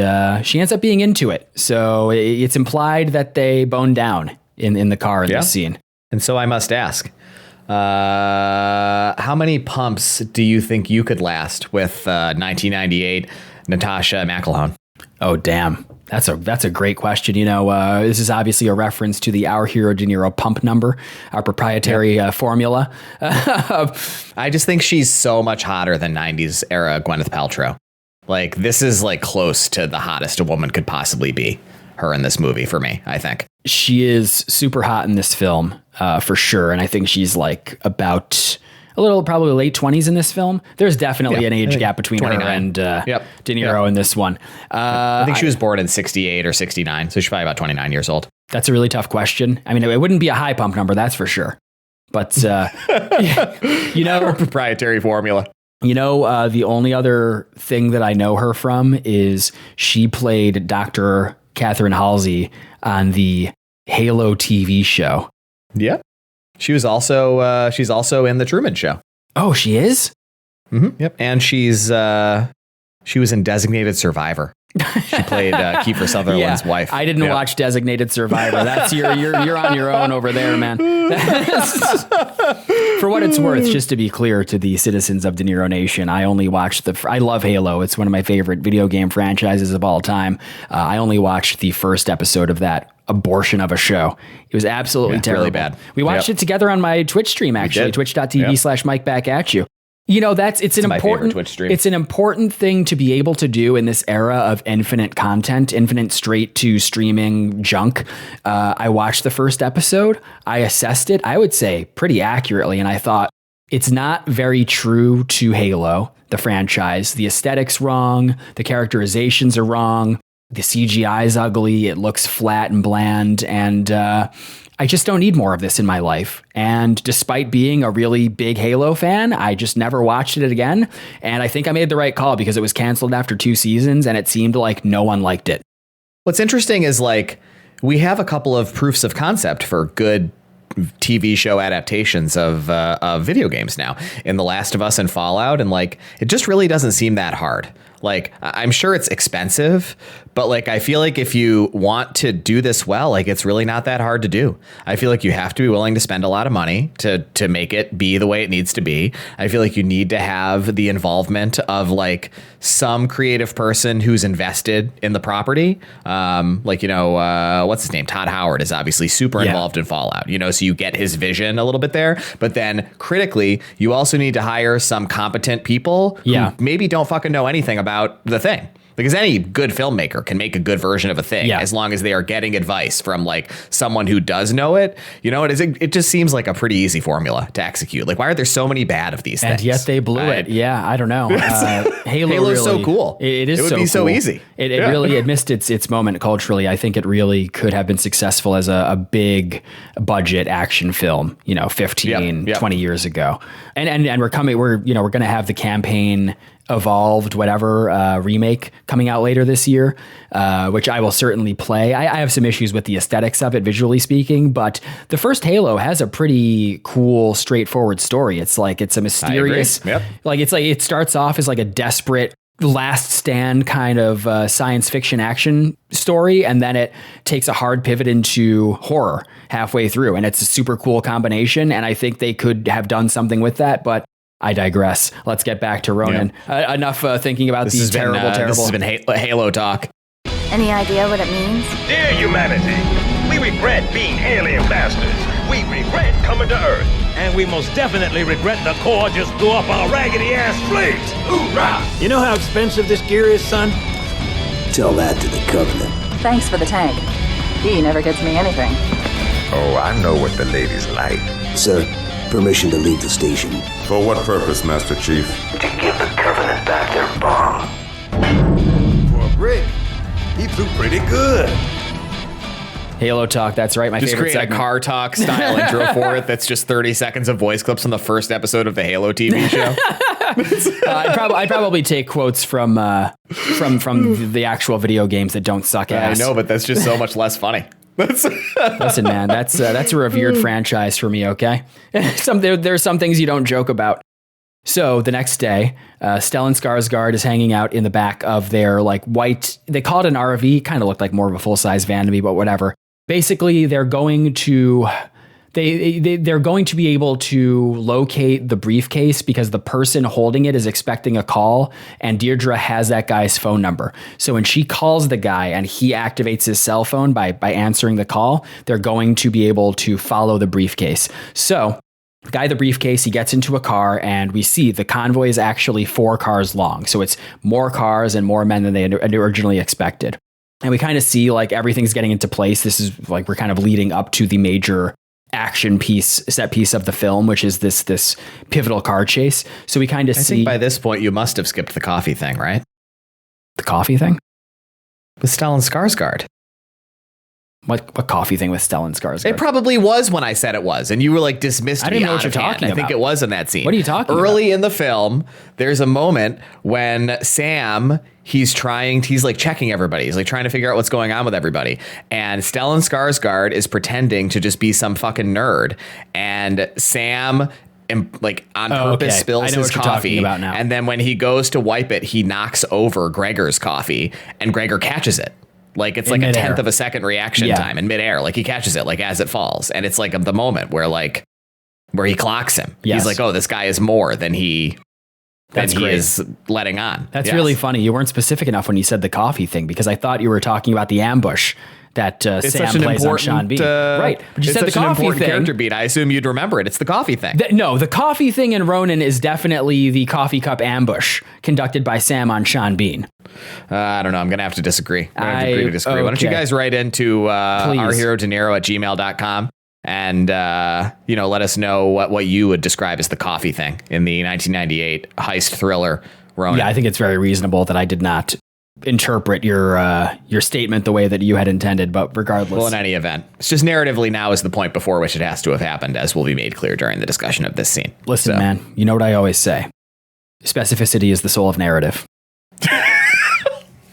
she ends up being into it. So it's implied that they bone down in the car in this scene. And so I must ask, how many pumps do you think you could last with 1998 Natasha McElhone? Oh, damn. That's a great question. You know, this is obviously a reference to the Our Hero De Niro pump number, our proprietary formula. I just think she's so much hotter than 90s era Gwyneth Paltrow. Like, this is like close to the hottest a woman could possibly be, her in this movie for me, I think. She is super hot in this film, for sure. And I think she's like about a little, probably late 20s in this film. There's definitely an age gap between 29. Her and De Niro in this one. I think she was born in 68 or 69, so she's probably about 29 years old. That's a really tough question. I mean, it wouldn't be a high pump number, that's for sure. But, you know, her proprietary formula. You know, the only other thing that I know her from is she played Dr. Catherine Halsey on the Halo TV show. Yeah. She was also she's also in the Truman Show. Oh, she is? Mm-hmm. Yep. And she was in Designated Survivor. She played Kiefer Sutherland's wife. I didn't watch Designated Survivor. That's you're on your own over there, man. For what it's worth, just to be clear to the citizens of De Niro Nation, I only watched I love Halo. It's one of my favorite video game franchises of all time. I only watched the first episode of that abortion of a show. It was absolutely terrible. Really bad. We watched it together on my Twitch stream, actually, twitch.tv/Mike Back At You. You know, it's an important thing to be able to do in this era of infinite content, infinite straight to streaming junk. I watched the first episode. I assessed it, I would say pretty accurately. And I thought it's not very true to Halo, the franchise. The aesthetic's wrong. The characterizations are wrong. The CGI is ugly. It looks flat and bland. And, I just don't need more of this in my life. And despite being a really big Halo fan, I just never watched it again. And I think I made the right call because it was canceled after 2 seasons and it seemed like no one liked it. What's interesting is like we have a couple of proofs of concept for good TV show adaptations of video games now in The Last of Us and Fallout. And like, it just really doesn't seem that hard. Like, I'm sure it's expensive, but like, I feel like if you want to do this well, like it's really not that hard to do. I feel like you have to be willing to spend a lot of money to make it be the way it needs to be. I feel like you need to have the involvement of like some creative person who's invested in the property. Like, you know, what's his name? Todd Howard is obviously super involved in Fallout, you know, so you get his vision a little bit there. But then critically, you also need to hire some competent people who maybe don't fucking know anything about the thing. Because any good filmmaker can make a good version of a thing as long as they are getting advice from like someone who does know it. You know, it just seems like a pretty easy formula to execute. Like, why are there so many bad of these things? And yet they blew it. Yeah, I don't know. Halo's really, so cool. It would be so easy. It really missed its moment culturally. I think it really could have been successful as a big budget action film, you know, 15, 20 years ago. And we're going to have the campaign Evolved, whatever, remake coming out later this year, which I will certainly play. I have some issues with the aesthetics of it, visually speaking, but the first Halo has a pretty cool, straightforward story. It's like, it's a mysterious, like it starts off as like a desperate last stand kind of science fiction action story, and then it takes a hard pivot into horror halfway through, and it's a super cool combination, and I think they could have done something with that, but I digress. Let's get back to Ronin. Enough thinking about these terrible. This has been Halo talk. Any idea what it means? Dear humanity, we regret being alien bastards. We regret coming to Earth. And we most definitely regret the Corps just blew up our raggedy-ass fleet. Hoorah! You know how expensive this gear is, son? Tell that to the Covenant. Thanks for the tank. He never gets me anything. Oh, I know what the ladies like. Sir, permission to leave the station. For what purpose, Master Chief? To give the Covenant back their bomb. For a brick, he flew pretty good. Halo talk. That's right. My just favorite create segment. a car talk style intro for it. That's just 30 seconds of voice clips from the first episode of the Halo TV show. I'd probably take quotes from the actual video games that don't suck ass. I know, but that's just so much less funny. Listen, man, that's a revered franchise for me. Okay, there's some things you don't joke about. So the next day, Stellan Skarsgård is hanging out in the back of their like white. They call it an RV. Kind of looked like more of a full size van to me, but whatever. Basically, they're going to they're going to be able to locate the briefcase because the person holding it is expecting a call, and Deirdre has that guy's phone number. So when she calls the guy and he activates his cell phone by answering the call, they're going to be able to follow the briefcase. So the guy, the briefcase, he gets into a car, and we see the convoy is actually 4 cars long. So it's more cars and more men than they had originally expected. And we kind of see like everything's getting into place. This is like we're kind of leading up to the major action set piece of the film, which is this pivotal car chase. So we kind of see. I think by this point you must have skipped the coffee thing, right? The coffee thing? With Stellan Skarsgård. What coffee thing with Stellan Skarsgård? It probably was when I said it was, and you were like dismissed me. I didn't know out what you're of hand. talking I think about. it was in that scene. What are you talking about? Early in the film, there's a moment when Sam, he's like checking everybody. He's like trying to figure out what's going on with everybody. And Stellan Skarsgård is pretending to just be some fucking nerd. And Sam like on purpose spills his coffee. About now. And then when he goes to wipe it, he knocks over Gregor's coffee, and Gregor catches it. Like it's like a tenth of a second reaction time in midair. Like he catches it like as it falls. And it's like the moment where he clocks him. Yes. He's like, oh, this guy is more than he is letting on. That's really funny. You weren't specific enough when you said the coffee thing, because I thought you were talking about the ambush that Sam plays on Sean Bean. Right. But you said the coffee thing. Character beat. I assume you'd remember it. It's the coffee thing. No, the coffee thing in Ronin is definitely the coffee cup ambush conducted by Sam on Sean Bean. I don't know. I'm going to have to disagree. Why don't you guys write into ourherodeniro@gmail.com and let us know what you would describe as the coffee thing in the 1998 heist thriller Ronin. Yeah, I think it's very reasonable that I did not interpret your statement the way that you had intended, but regardless. Well, in any event, it's just narratively now is the point before which it has to have happened, as will be made clear during the discussion of this scene. Listen, man, you know what I always say. Specificity is the soul of narrative.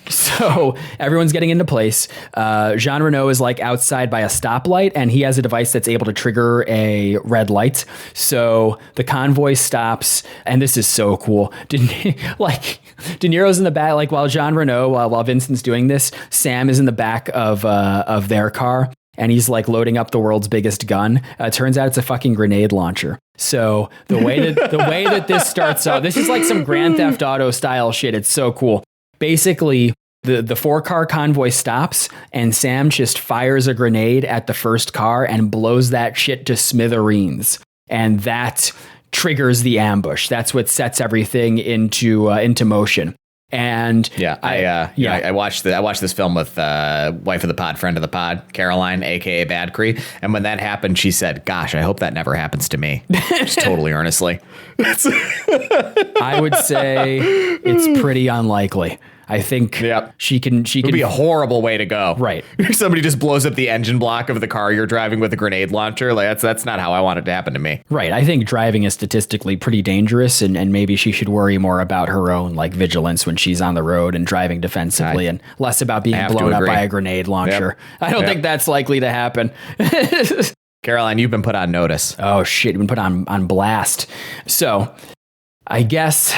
So everyone's getting into place. Jean Reno is like outside by a stoplight, and he has a device that's able to trigger a red light. So the convoy stops, and this is so cool. De Niro's in the back, like while Jean Reno, while Vincent's doing this, Sam is in the back of their car, and he's like loading up the world's biggest gun. Turns out it's a fucking grenade launcher. So the way that this starts out, this is like some Grand Theft Auto style shit. It's so cool. Basically, the 4-car convoy stops, and Sam just fires a grenade at the first car and blows that shit to smithereens. And that triggers the ambush. That's what sets everything into motion. And I watched this film with wife of the pod, friend of the pod, Caroline, aka Bad Cree, and when that happened, she said, "Gosh, I hope that never happens to me." Just totally earnestly. I would say it's pretty unlikely. I think she can. It would be a horrible way to go. Right. Somebody just blows up the engine block of the car you're driving with a grenade launcher. Like that's not how I want it to happen to me. Right. I think driving is statistically pretty dangerous, and maybe she should worry more about her own like vigilance when she's on the road and driving defensively, and less about being blown up by a grenade launcher. Yep. I don't think that's likely to happen. Caroline, you've been put on notice. Oh shit, you've been put on blast. So I guess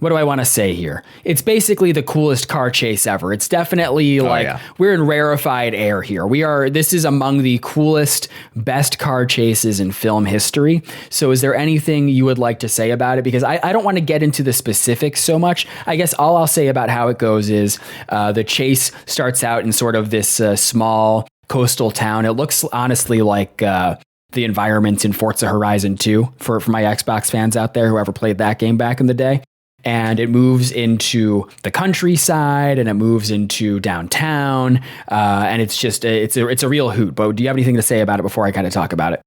what do I want to say here? It's basically the coolest car chase ever. It's definitely we're in rarefied air here. This is among the coolest, best car chases in film history. So is there anything you would like to say about it? Because I don't want to get into the specifics so much. I guess all I'll say about how it goes is the chase starts out in sort of this small coastal town. It looks honestly like the environment in Forza Horizon 2 for my Xbox fans out there, whoever played that game back in the day. And it moves into the countryside and it moves into downtown. And it's just, it's a real hoot. But do you have anything to say about it before I kind of talk about it?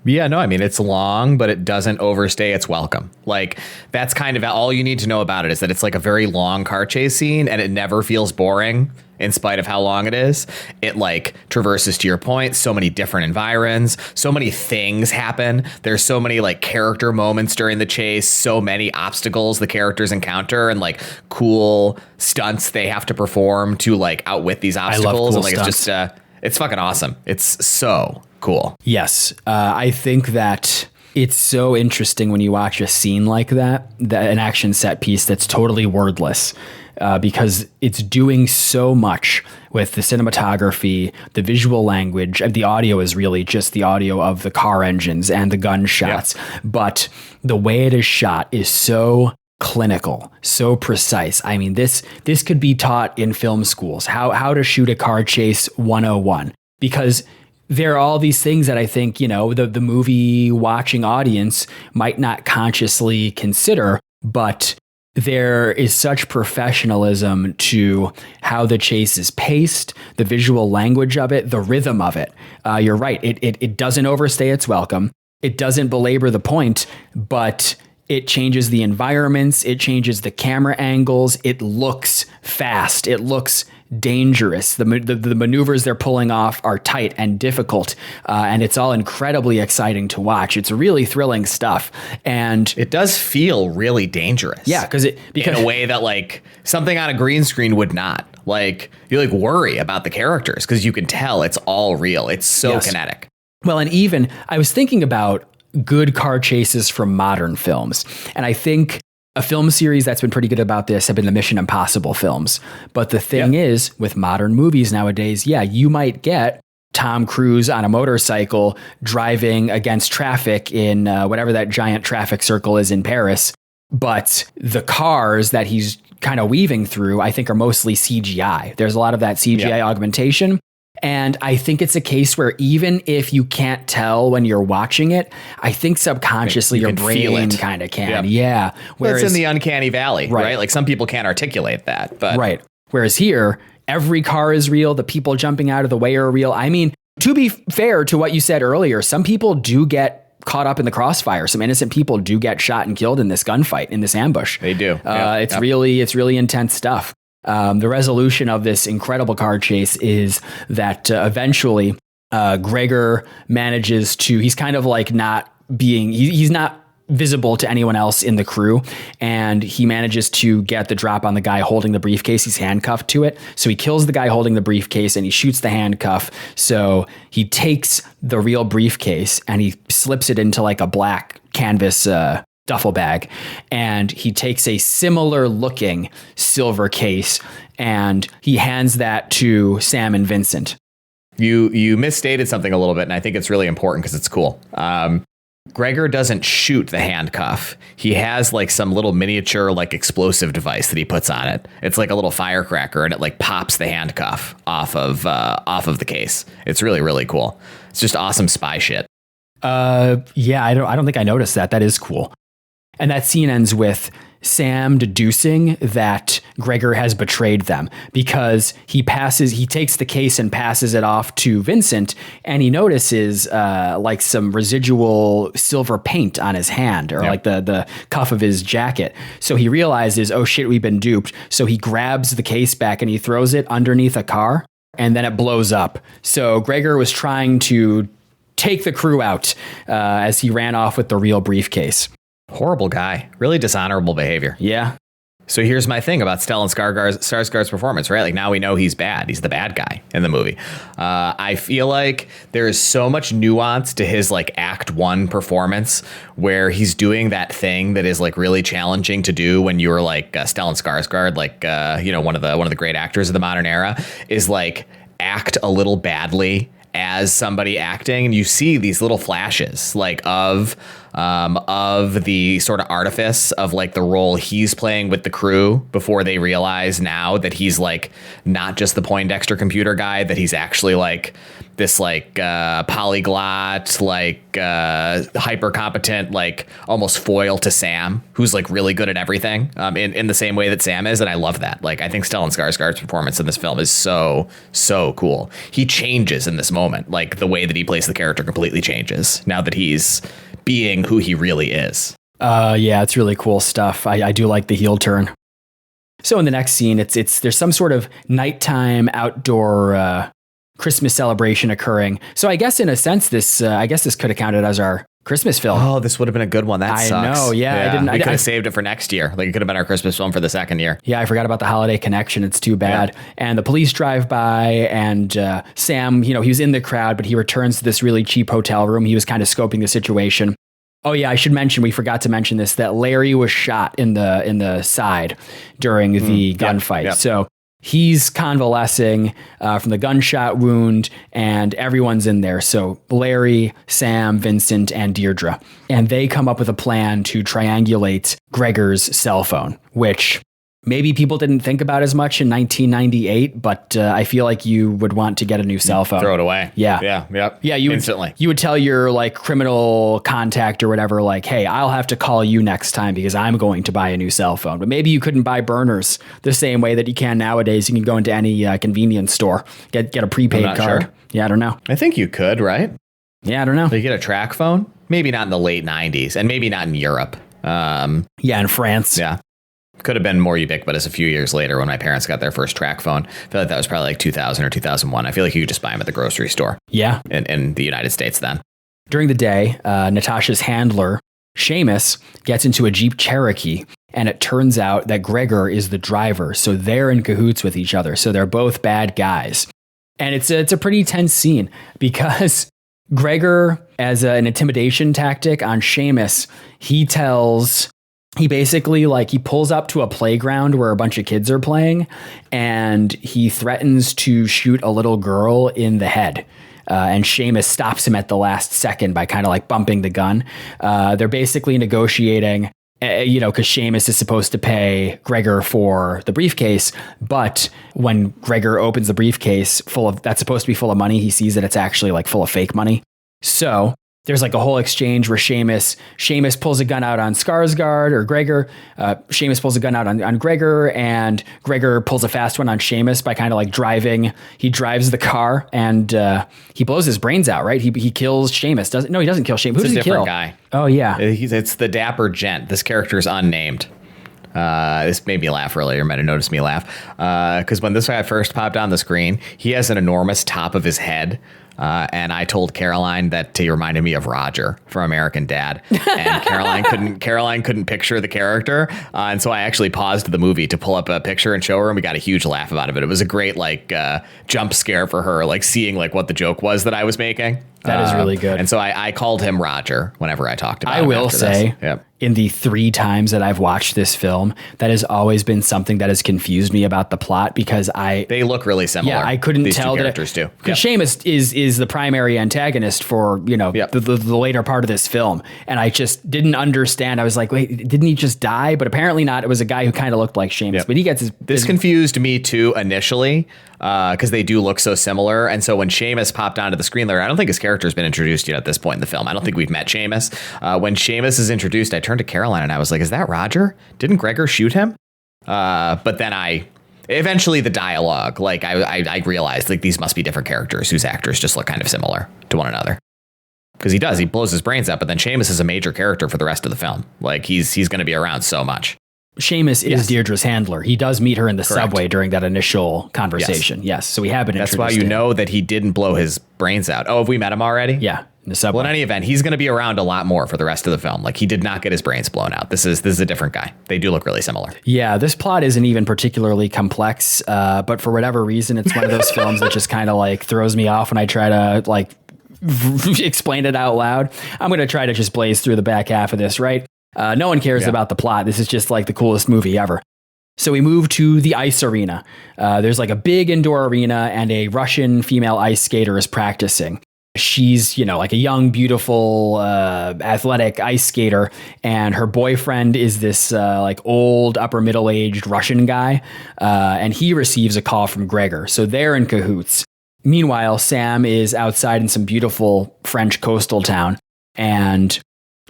Yeah, no, I mean, it's long, but it doesn't overstay its welcome. Like, that's kind of all you need to know about it, is that it's like a very long car chase scene and it never feels boring in spite of how long it is. It like traverses, to your point, so many different environs, so many things happen. There's so many like character moments during the chase, so many obstacles the characters encounter and like cool stunts they have to perform to like outwit these obstacles. I love cool and like stunts. It's just it's fucking awesome. It's so cool. Yes. I think that it's so interesting when you watch a scene like that an action set piece that's totally wordless, because it's doing so much with the cinematography, the visual language, and the audio is really just the audio of the car engines and the gunshots. Yeah. But the way it is shot is so clinical, so precise. I mean, this could be taught in film schools, how to shoot a car chase 101, because there are all these things that I think, the movie watching audience might not consciously consider, but there is such professionalism to how the chase is paced, the visual language of it, the rhythm of it. You're right. It doesn't overstay its welcome. It doesn't belabor the point, but it changes the environments. It changes the camera angles. It looks fast. It looks dangerous. The maneuvers they're pulling off are tight and difficult, and it's all incredibly exciting to watch. It's really thrilling stuff, and it does feel really dangerous. Yeah, because in a way that like something on a green screen would not. Like you like worry about the characters because you can tell it's all real. It's so kinetic. Well, and even I was thinking about good car chases from modern films, and I think a film series that's been pretty good about this have been the Mission Impossible films. But the thing is, with modern movies nowadays, you might get Tom Cruise on a motorcycle driving against traffic in whatever that giant traffic circle is in Paris. But the cars that he's kind of weaving through, I think, are mostly CGI. There's a lot of that CGI augmentation. And I think it's a case where even if you can't tell when you're watching it, I think subconsciously your brain kind of can. Yeah. Whereas it's in the uncanny valley, right? Like some people can't articulate that, but right. Whereas here, every car is real. The people jumping out of the way are real. I mean, to be fair to what you said earlier, some people do get caught up in the crossfire. Some innocent people do get shot and killed in this gunfight, in this ambush. They do. It's really intense stuff. The resolution of this incredible car chase is that eventually Gregor manages to, he's kind of like he's not visible to anyone else in the crew, and he manages to get the drop on the guy holding the briefcase. He's handcuffed to it. So he kills the guy holding the briefcase and he shoots the handcuff. So he takes the real briefcase and he slips it into like a black canvas duffel bag, and he takes a similar looking silver case and he hands that to Sam and Vincent. You misstated something a little bit, and I think it's really important because it's cool. Gregor doesn't shoot the handcuff. He has like some little miniature like explosive device that he puts on it. It's like a little firecracker, and it like pops the handcuff off of the case. It's really, really cool. It's just awesome spy shit. I don't think I noticed that. That is cool. And that scene ends with Sam deducing that Gregor has betrayed them because he takes the case and passes it off to Vincent, and he notices like some residual silver paint on his hand, or like the cuff of his jacket. So he realizes, oh shit, we've been duped. So he grabs the case back and he throws it underneath a car, and then it blows up. So Gregor was trying to take the crew out as he ran off with the real briefcase. Horrible guy. Really dishonorable behavior. Yeah. So here's my thing about Stellan Skarsgård's performance, right? Like now we know he's bad. He's the bad guy in the movie. I feel like there is so much nuance to his like Act 1 performance where he's doing that thing that is like really challenging to do when you're like Stellan Skarsgård, like one of the great actors of the modern era, is like act a little badly as somebody acting, and you see these little flashes like of the sort of artifice of like the role he's playing with the crew before they realize now that he's like not just the Poindexter computer guy, that he's actually like this like polyglot, like hyper competent, like almost foil to Sam, who's like really good at everything in the same way that Sam is. And I love that. Like, I think Stellan Skarsgård's performance in this film is so cool. He changes in this moment. Like the way that he plays the character completely changes now that he's being who he really is. Yeah, it's really cool stuff. I do like the heel turn. So in the next scene, there's some sort of nighttime outdoor Christmas celebration occurring. So I guess in a sense, this could have counted as our Christmas film. Oh, this would have been a good one. That sucks. I know. Yeah. We could have saved it for next year. Like it could have been our Christmas film for the second year. Yeah, I forgot about the holiday connection. It's too bad. Yeah. And the police drive by, and Sam, he was in the crowd, but he returns to this really cheap hotel room. He was kind of scoping the situation. Oh yeah, I should mention, we forgot to mention this, that Larry was shot in the side during the gunfight. Yep. So he's convalescing from the gunshot wound, and everyone's in there. So Larry, Sam, Vincent, and Deirdre. And they come up with a plan to triangulate Gregor's cell phone, which maybe people didn't think about as much in 1998, but I feel like you would want to get a new cell phone. Throw it away. Yeah. Yeah. Yep. Yeah. Instantly. You would tell your like criminal contact or whatever, like, hey, I'll have to call you next time because I'm going to buy a new cell phone. But maybe you couldn't buy burners the same way that you can nowadays. You can go into any convenience store, get a prepaid card. Sure. Yeah. I don't know. I think you could, right? Yeah. I don't know. You get a track phone? Maybe not in the late 90s, and maybe not in Europe. Yeah. In France. Yeah. Could have been more ubiquitous a few years later when my parents got their first track phone. I feel like that was probably like 2000 or 2001. I feel like you could just buy them at the grocery store. Yeah. In the United States then. During the day, Natasha's handler, Seamus, gets into a Jeep Cherokee, and it turns out that Gregor is the driver. So they're in cahoots with each other. So they're both bad guys. And it's a pretty tense scene because Gregor, as an intimidation tactic on Seamus, he basically he pulls up to a playground where a bunch of kids are playing, and he threatens to shoot a little girl in the head. And Seamus stops him at the last second by kind of bumping the gun. They're basically negotiating, because Seamus is supposed to pay Gregor for the briefcase. But when Gregor opens the briefcase that's supposed to be full of money, he sees that it's actually full of fake money. So there's a whole exchange where Seamus pulls a gun out on Skarsgård or Gregor. Seamus pulls a gun out on Gregor, and Gregor pulls a fast one on Seamus by kind of driving. He drives the car, and he blows his brains out, right? He kills Seamus. He doesn't kill Seamus. Who does he kill? Guy. Oh, yeah. It's the dapper gent. This character is unnamed. This made me laugh earlier. You might have noticed me laugh. Because when this guy first popped on the screen, he has an enormous top of his head. And I told Caroline that he reminded me of Roger from American Dad, and Caroline couldn't picture the character, and so I actually paused the movie to pull up a picture and show her, and we got a huge laugh about it. It was a great jump scare for her, seeing what the joke was that I was making. That is really good. And so I called him Roger whenever I talked about him. I will say, in the 3 times that I've watched this film, that has always been something that has confused me about the plot, because they look really similar. Yeah, I couldn't These tell two characters do. Because Seamus is the primary antagonist for the later part of this film, and I just didn't understand. I was like, wait, didn't he just die? But apparently not. It was a guy who kind of looked like Seamus, but he gets This confused me too initially, because they do look so similar. And so when Seamus popped onto the screen there, I don't think his character's been introduced yet at this point in the film. I don't think we've met Seamus. When Seamus is introduced, I turned to Caroline and I was like, is that Roger? Didn't Gregor shoot him? But then eventually the dialogue, I realized these must be different characters whose actors just look kind of similar to one another. Because he blows his brains out, but then Seamus is a major character for the rest of the film. He's going to be around so much. Seamus is Deirdre's handler. He does meet her in the subway during that initial conversation. Yes. So we have been That's why introduced you to him. know that he didn't blow his brains out. Oh, have we met him already? Yeah, in the subway. Well, in any event, he's going to be around a lot more for the rest of the film. Like, he did not get his brains blown out. This is a different guy. They do look really similar. Yeah, this plot isn't even particularly complex, but for whatever reason, it's one of those films that just kind of like throws me off when I try to like explain it out loud. I'm going to try to just blaze through the back half of this, right? No one cares about the plot. This is just like the coolest movie ever. So we move to the ice arena. There's like a big indoor arena and a Russian female ice skater is practicing. She's, like a young, beautiful, athletic ice skater. And her boyfriend is this like old, upper middle-aged Russian guy. And he receives a call from Gregor. So they're in cahoots. Meanwhile, Sam is outside in some beautiful French coastal town. And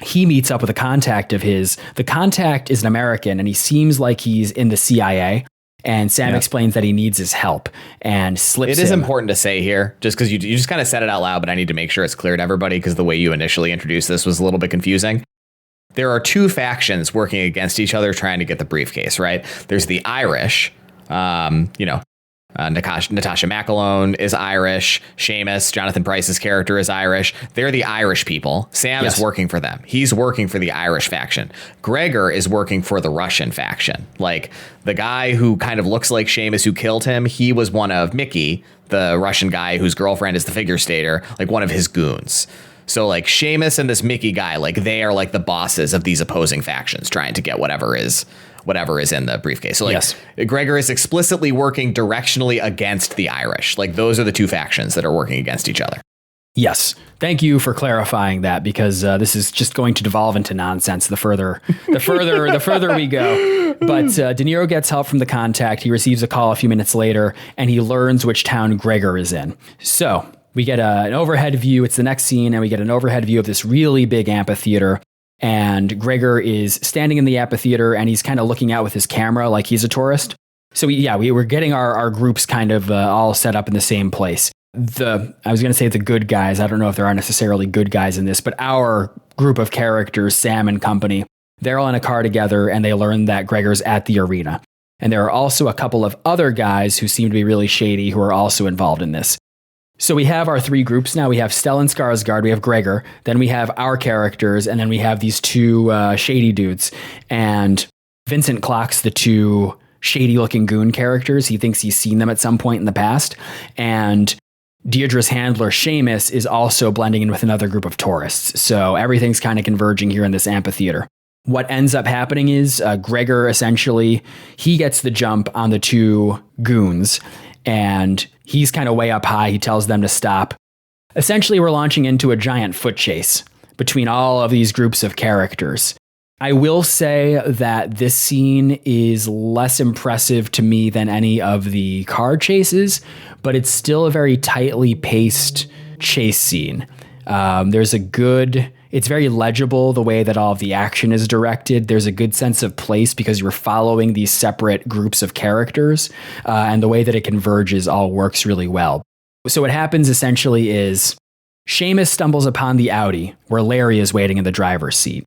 he meets up with a contact of his. The contact is an American, and he seems like he's in the CIA. And Sam explains that he needs his help and slips. It is important to say here, just because you just kind of said it out loud, but I need to make sure it's clear to everybody because the way you initially introduced this was a little bit confusing. There are two factions working against each other trying to get the briefcase, right? There's the Irish, Natasha McElhone is Irish. Seamus, Jonathan Pryce's character, is Irish. They're the Irish people. Sam is working for them. He's working for the Irish faction. Gregor is working for the Russian faction. Like, the guy who kind of looks like Seamus who killed him, he was one of Mickey, the Russian guy whose girlfriend is the figure skater, like one of his goons. So like Seamus and this Mickey guy, like they are like the bosses of these opposing factions trying to get whatever is in the briefcase. So like Gregor is explicitly working directionally against the Irish. Like those are the two factions that are working against each other. Yes. Thank you for clarifying that, because this is just going to devolve into nonsense the further we go. But De Niro gets help from the contact. He receives a call a few minutes later, and he learns which town Gregor is in. So we get an overhead view. It's the next scene, and we get an overhead view of this really big amphitheater. And Gregor is standing in the amphitheater, and he's kind of looking out with his camera like he's a tourist. So we were getting our groups kind of all set up in the same place. I was going to say the good guys. I don't know if there are necessarily good guys in this, but our group of characters, Sam and company, they're all in a car together, and they learn that Gregor's at the arena. And there are also a couple of other guys who seem to be really shady who are also involved in this. So we have our three groups now. We have Stellan Skarsgård, we have Gregor, then we have our characters, and then we have these two shady dudes. And Vincent clocks the two shady-looking goon characters. He thinks he's seen them at some point in the past. And Deirdre's handler, Seamus, is also blending in with another group of tourists. So everything's kind of converging here in this amphitheater. What ends up happening is Gregor, essentially, he gets the jump on the two goons, and he's kind of way up high. He tells them to stop. Essentially, we're launching into a giant foot chase between all of these groups of characters. I will say that this scene is less impressive to me than any of the car chases, but it's still a very tightly paced chase scene. It's very legible the way that all of the action is directed. There's a good sense of place because you're following these separate groups of characters, and the way that it converges all works really well. So what happens essentially is Seamus stumbles upon the Audi where Larry is waiting in the driver's seat.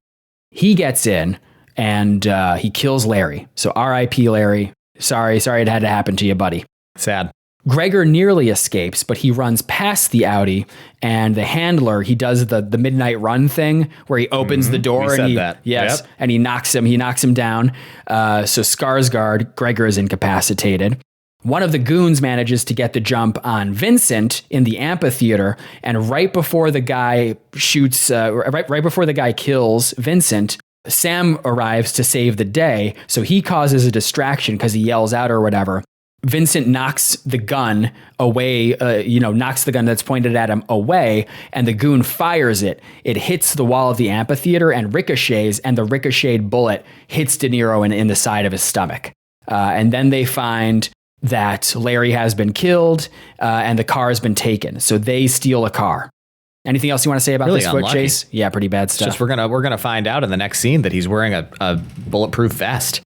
He gets in and he kills Larry. So R.I.P. Larry. Sorry it had to happen to you, buddy. Sad. Gregor nearly escapes, but he runs past the Audi, and the handler, he does the midnight run thing where he opens the door and he knocks him down. So Skarsgård, Gregor is incapacitated. One of the goons manages to get the jump on Vincent in the amphitheater, and right before the guy kills Vincent, Sam arrives to save the day. So he causes a distraction because he yells out or whatever. Vincent knocks the gun away, knocks the gun that's pointed at him away, and the goon fires it. It hits the wall of the amphitheater and ricochets, and the ricocheted bullet hits De Niro in the side of his stomach. And then they find that Larry has been killed, and the car has been taken. So they steal a car. Anything else you want to say about this foot chase? Yeah, pretty bad stuff. Just we're gonna find out in the next scene that he's wearing a bulletproof vest.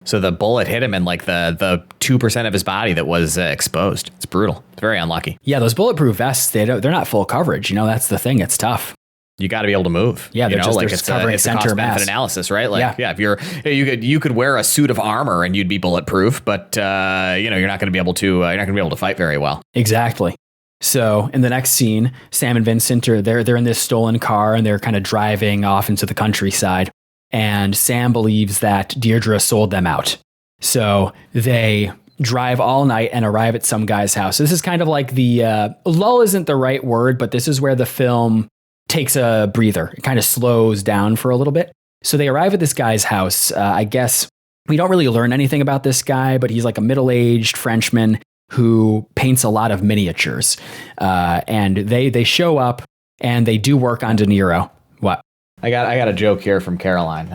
So the bullet hit him in like the 2% of his body that was exposed. It's brutal. It's very unlucky. Yeah, those bulletproof vests, they're not full coverage. That's the thing. It's tough. you got to be able to move. Yeah, they're it's covering a center cost mass benefit analysis, right? Like, if you could wear a suit of armor and you'd be bulletproof, but you're not going to be able to fight very well. Exactly. So in the next scene, Sam and Vincent they're in this stolen car and they're kind of driving off into the countryside. And Sam believes that Deirdre sold them out. So they drive all night and arrive at some guy's house. This is kind of like the lull isn't the right word, but this is where the film takes a breather. It kind of slows down for a little bit. So they arrive at this guy's house. I guess we don't really learn anything about this guy, but he's like a middle-aged Frenchman who paints a lot of miniatures. And they show up and they do work on De Niro. What? I got a joke here from Caroline.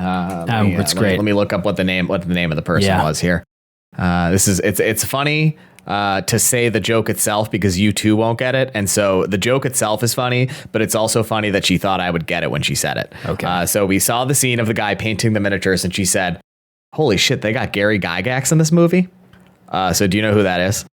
It's great. Let me look up what the name of the person was here. It's funny to say the joke itself because you too won't get it. And so the joke itself is funny, but it's also funny that she thought I would get it when she said it. Okay. So we saw the scene of the guy painting the miniatures and she said, "Holy shit, they got Gary Gygax in this movie." So do you know who that is?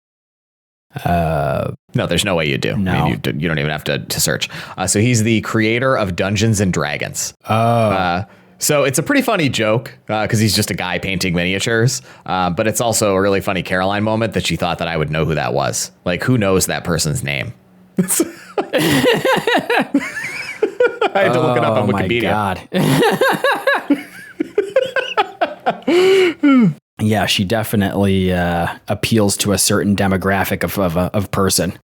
No, there's no way you do. No. I mean, you don't even have to search. So he's the creator of Dungeons and Dragons. Oh. So it's a pretty funny joke because he's just a guy painting miniatures. But it's also a really funny Caroline moment that she thought that I would know who that was. Like, who knows that person's name? I had to look it up on Wikipedia. My God. Yeah, she definitely appeals to a certain demographic of person.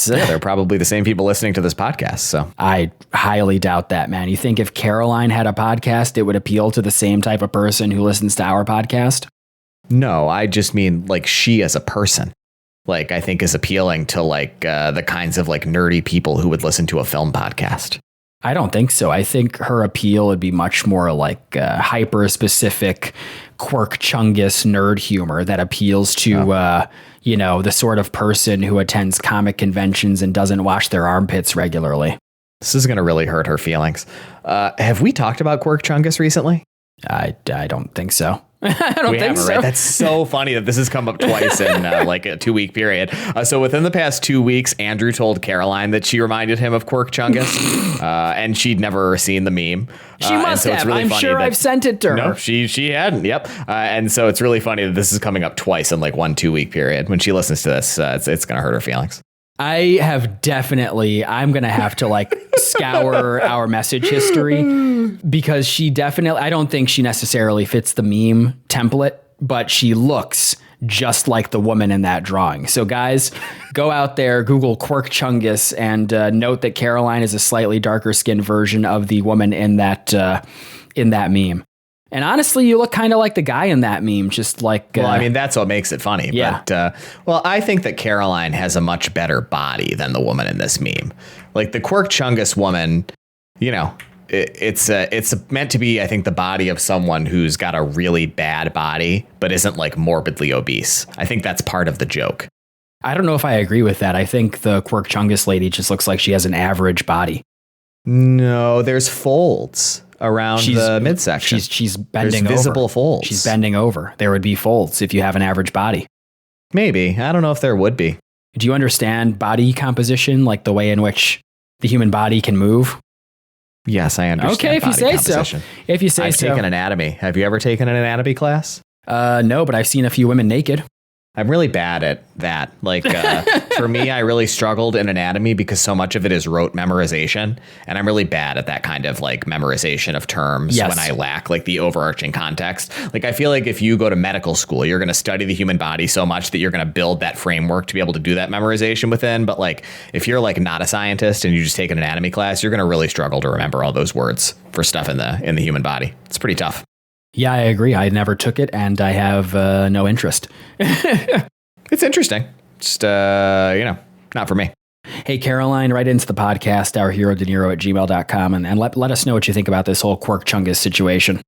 Yeah, they're probably the same people listening to this podcast. So I highly doubt that, man. You think if Caroline had a podcast, it would appeal to the same type of person who listens to our podcast? No, I just mean like she as a person. Like, I think is appealing to like the kinds of like nerdy people who would listen to a film podcast. I don't think so. I think her appeal would be much more like hyper specific quirk chungus nerd humor that appeals to, the sort of person who attends comic conventions and doesn't wash their armpits regularly. This is going to really hurt her feelings. Have we talked about quirk chungus recently? I don't think so. I don't think so. Right? That's so funny that this has come up twice in like a 2-week period. So within the past 2 weeks, Andrew told Caroline that she reminded him of Quirk Chungus, and she'd never seen the meme. She must have. Really I'm sure I've sent it to her. No, she hadn't. Yep. And so it's really funny that this is coming up twice in like 1-2 week period. When she listens to this, it's going to hurt her feelings. I'm going to have to like scour our message history because I don't think she necessarily fits the meme template, but she looks just like the woman in that drawing. So guys, go out there, Google Quirk Chungus and note that Caroline is a slightly darker skinned version of the woman in that meme. And honestly, you look kind of like the guy in that meme, just like... well, I mean, that's what makes it funny. Yeah. But, I think that Caroline has a much better body than the woman in this meme. Like, the Quirk Chungus woman, it's meant to be, I think, the body of someone who's got a really bad body, but isn't, like, morbidly obese. I think that's part of the joke. I don't know if I agree with that. I think the Quirk Chungus lady just looks like she has an average body. No, there's folds around the midsection. She's bending over. Visible folds. She's bending over. There would be folds if you have an average body. Maybe. I don't know if there would be. Do you understand body composition, like the way in which the human body can move? Yes, I understand. Okay, if you say so. If you say I've so. taken anatomy. Have you ever taken an anatomy class? No, but I've seen a few women naked. I'm really bad at that. Like, for me, I really struggled in anatomy because so much of it is rote memorization. And I'm really bad at that kind of like memorization of terms when I lack like the overarching context. Like, I feel like if you go to medical school, you're going to study the human body so much that you're going to build that framework to be able to do that memorization within. But like, if you're like not a scientist and you just take an anatomy class, you're going to really struggle to remember all those words for stuff in the human body. It's pretty tough. Yeah, I agree. I never took it, and I have no interest. It's interesting. Just, not for me. Hey, Caroline, write into the podcast, ourherodeniro@gmail.com, and let us know what you think about this whole Quirk Chungus situation.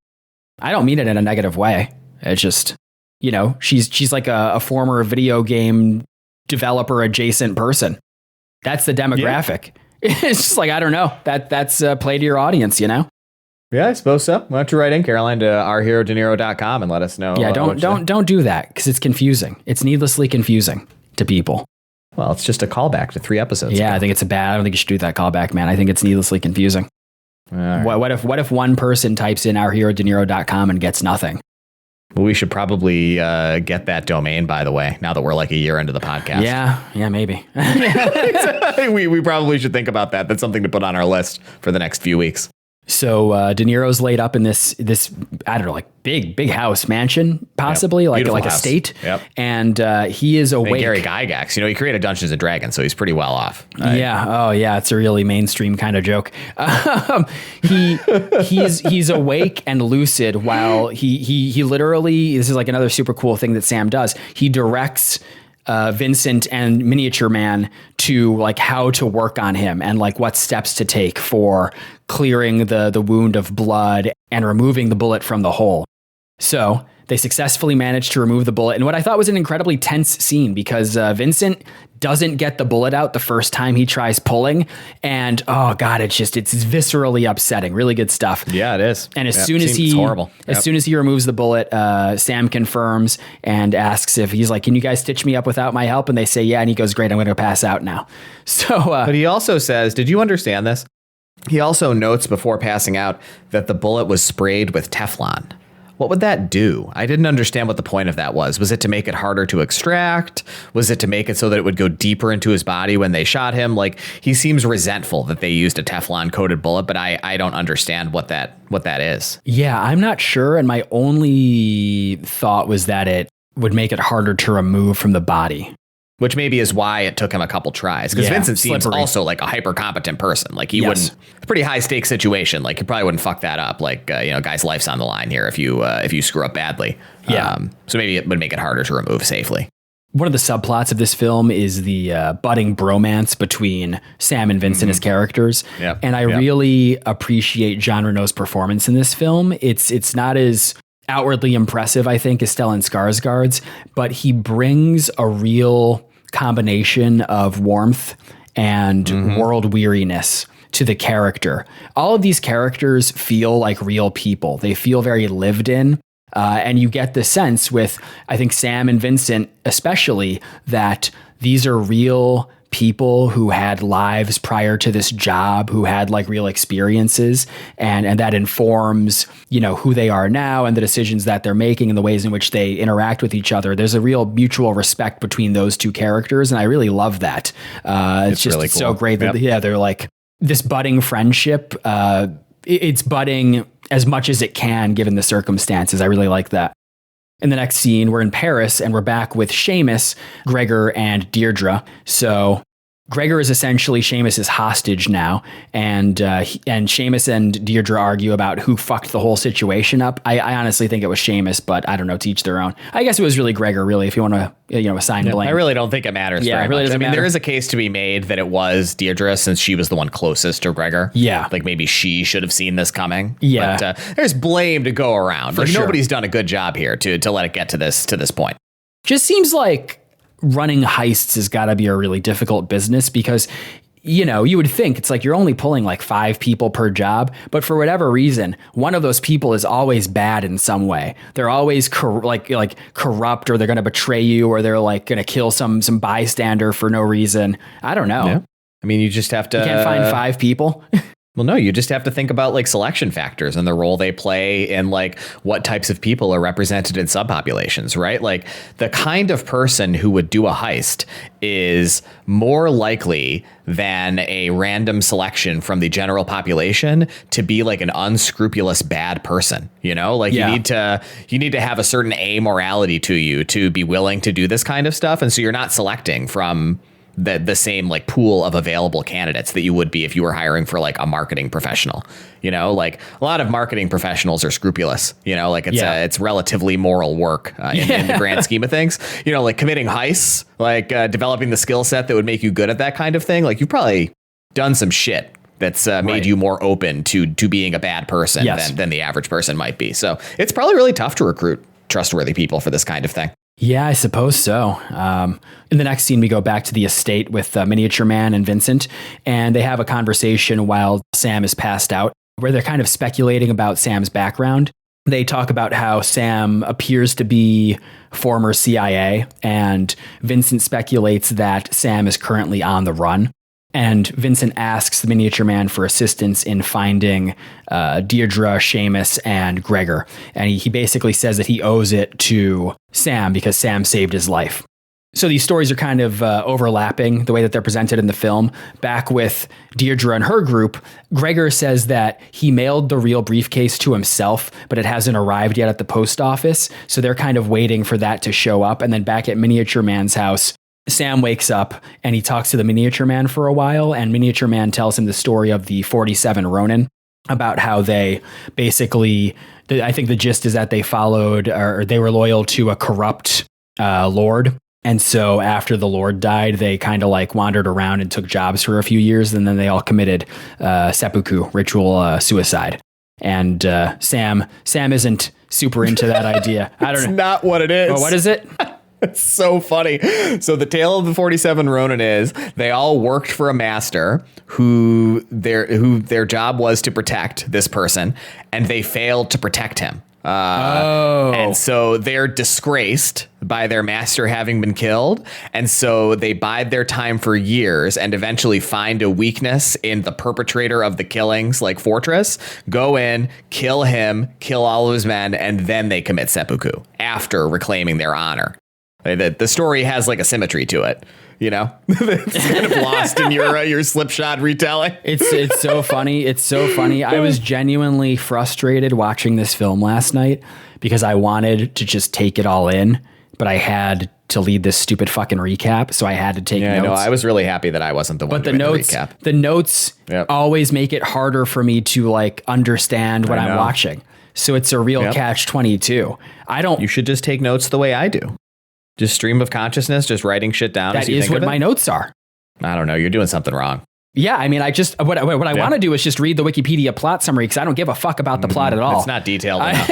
I don't mean it in a negative way. It's just, she's like a former video game developer adjacent person. That's the demographic. Yeah. It's just like, I don't know. That's play to your audience, Yeah, I suppose so. Why don't you write in, Caroline, to ourherodeniro.com and let us know. Yeah, don't do that because it's confusing. It's needlessly confusing to people. Well, it's just a callback to 3 episodes. Yeah, ago. I think it's I don't think you should do that callback, man. I think it's needlessly confusing. right. What if one person types in ourherodeniro.com and gets nothing? Well, we should probably get that domain, by the way, now that we're like a year into the podcast. Yeah, maybe. we probably should think about that. That's something to put on our list for the next few weeks. So De Niro's laid up in this I don't know, like big house mansion, possibly like Beautiful house. estate. Yep. And he is And awake. Gary Gygax, he created Dungeons and Dragons, so he's pretty well off. Yeah. Oh, yeah. It's a really mainstream kind of joke. He's awake and lucid while he literally. This is like another super cool thing that Sam does. He directs Vincent and Miniature Man to like how to work on him and like what steps to take for clearing the wound of blood and removing the bullet from the hole. So they successfully managed to remove the bullet. And what I thought was an incredibly tense scene because Vincent doesn't get the bullet out the first time he tries pulling. And oh God, it's viscerally upsetting. Really good stuff. Yeah, it is. And as soon as he removes the bullet, Sam confirms and asks if he's like, can you guys stitch me up without my help? And they say, yeah. And he goes, great, I'm going to pass out now. So, but he also says, did you understand this? He also notes before passing out that the bullet was sprayed with Teflon. What would that do? I didn't understand what the point of that was. Was it to make it harder to extract? Was it to make it so that it would go deeper into his body when they shot him? Like, he seems resentful that they used a Teflon coated bullet, but I don't understand what that is. Yeah, I'm not sure. And my only thought was that it would make it harder to remove from the body. Which maybe is why it took him a couple tries. Because Vincent seems also like a hyper competent person. Like he wouldn't, pretty high stakes situation. Like he probably wouldn't fuck that up. Like, guy's life's on the line here if you screw up badly. Yeah. So maybe it would make it harder to remove safely. One of the subplots of this film is the budding bromance between Sam and Vincent as characters. Yep. And I really appreciate Jean Reno's performance in this film. It's not as outwardly impressive, I think, as Stellan Skarsgård's, but he brings a real combination of warmth and world weariness to the character. All of these characters feel like real people. They feel very lived in. And you get the sense with, I think, Sam and Vincent especially, that these are real people who had lives prior to this job, who had like real experiences, and that informs, who they are now and the decisions that they're making and the ways in which they interact with each other. There's a real mutual respect between those two characters, and I really love that. It's just really cool. so great that they're like this budding friendship. It's budding as much as it can given the circumstances. I really like that. In the next scene, we're in Paris and we're back with Seamus, Gregor, and Deirdre. So Gregor is essentially Seamus's hostage now, and Seamus and Deirdre argue about who fucked the whole situation up. I honestly think it was Seamus, but I don't know, to each their own. I guess it was really Gregor, really, if you want to assign blame. I really don't think it matters very really much. matter. There is a case to be made that it was Deirdre since she was the one closest to Gregor. Yeah. Like maybe she should have seen this coming. Yeah. But there's blame to go around. For sure. Nobody's done a good job here to let it get to this point. Just seems like running heists has got to be a really difficult business because, you would think it's like you're only pulling like 5 people per job, but for whatever reason, one of those people is always bad in some way. They're always corrupt, or they're going to betray you, or they're like going to kill some bystander for no reason. I don't know. Yeah. I mean, you just have to. You can't find 5 people. Well, no, you just have to think about like selection factors and the role they play and like what types of people are represented in subpopulations, right? Like the kind of person who would do a heist is more likely than a random selection from the general population to be like an unscrupulous bad person, like you need to have a certain amorality to you to be willing to do this kind of stuff. And so you're not selecting from the same like pool of available candidates that you would be if you were hiring for like a marketing professional. Like a lot of marketing professionals are scrupulous, it's relatively moral work in the grand scheme of things, like committing heists, like developing the skill set that would make you good at that kind of thing. Like you've probably done some shit that's made you more open to being a bad person than the average person might be. So it's probably really tough to recruit trustworthy people for this kind of thing. Yeah, I suppose so. In the next scene, we go back to the estate with Miniature Man and Vincent, and they have a conversation while Sam is passed out, where they're kind of speculating about Sam's background. They talk about how Sam appears to be former CIA, and Vincent speculates that Sam is currently on the run. And Vincent asks the miniature man for assistance in finding Deirdre, Seamus, and Gregor. And he basically says that he owes it to Sam because Sam saved his life. So these stories are kind of overlapping the way that they're presented in the film. Back with Deirdre and her group, Gregor says that he mailed the real briefcase to himself, but it hasn't arrived yet at the post office. So they're kind of waiting for that to show up. And then back at Miniature Man's house, Sam wakes up and he talks to the Miniature Man for a while. And Miniature Man tells him the story of the 47 Ronin, about how they basically, I think the gist is that they followed, or they were loyal to a corrupt lord. And so after the Lord died, they kind of like wandered around and took jobs for a few years. And then they all committed seppuku, ritual suicide. And Sam isn't super into that idea. I don't know. It's not what it is. Well, what is it? It's so funny. So the tale of the 47 Ronin is they all worked for a master who their job was to protect this person, and they failed to protect him. And so they're disgraced by their master having been killed. And so they bide their time for years and eventually find a weakness in the perpetrator of the killings, like Fortress, go in, kill him, kill all of his men, and then they commit seppuku after reclaiming their honor. The story has like a symmetry to it. You know, it's kind of lost in your slipshod retelling. It's so funny. It's so funny. I was genuinely frustrated watching this film last night because I wanted to just take it all in, but I had to lead this stupid fucking recap, so I had to take notes. No, I was really happy that I wasn't the one doing the recap. The notes always make it harder for me to like understand what I'm watching. So it's a real catch-22. You should just take notes the way I do. Just stream of consciousness, just writing shit down. That is what my notes are. I don't know. You're doing something wrong. Yeah, I mean, what I want to do is just read the Wikipedia plot summary because I don't give a fuck about the plot at all. It's not detailed enough.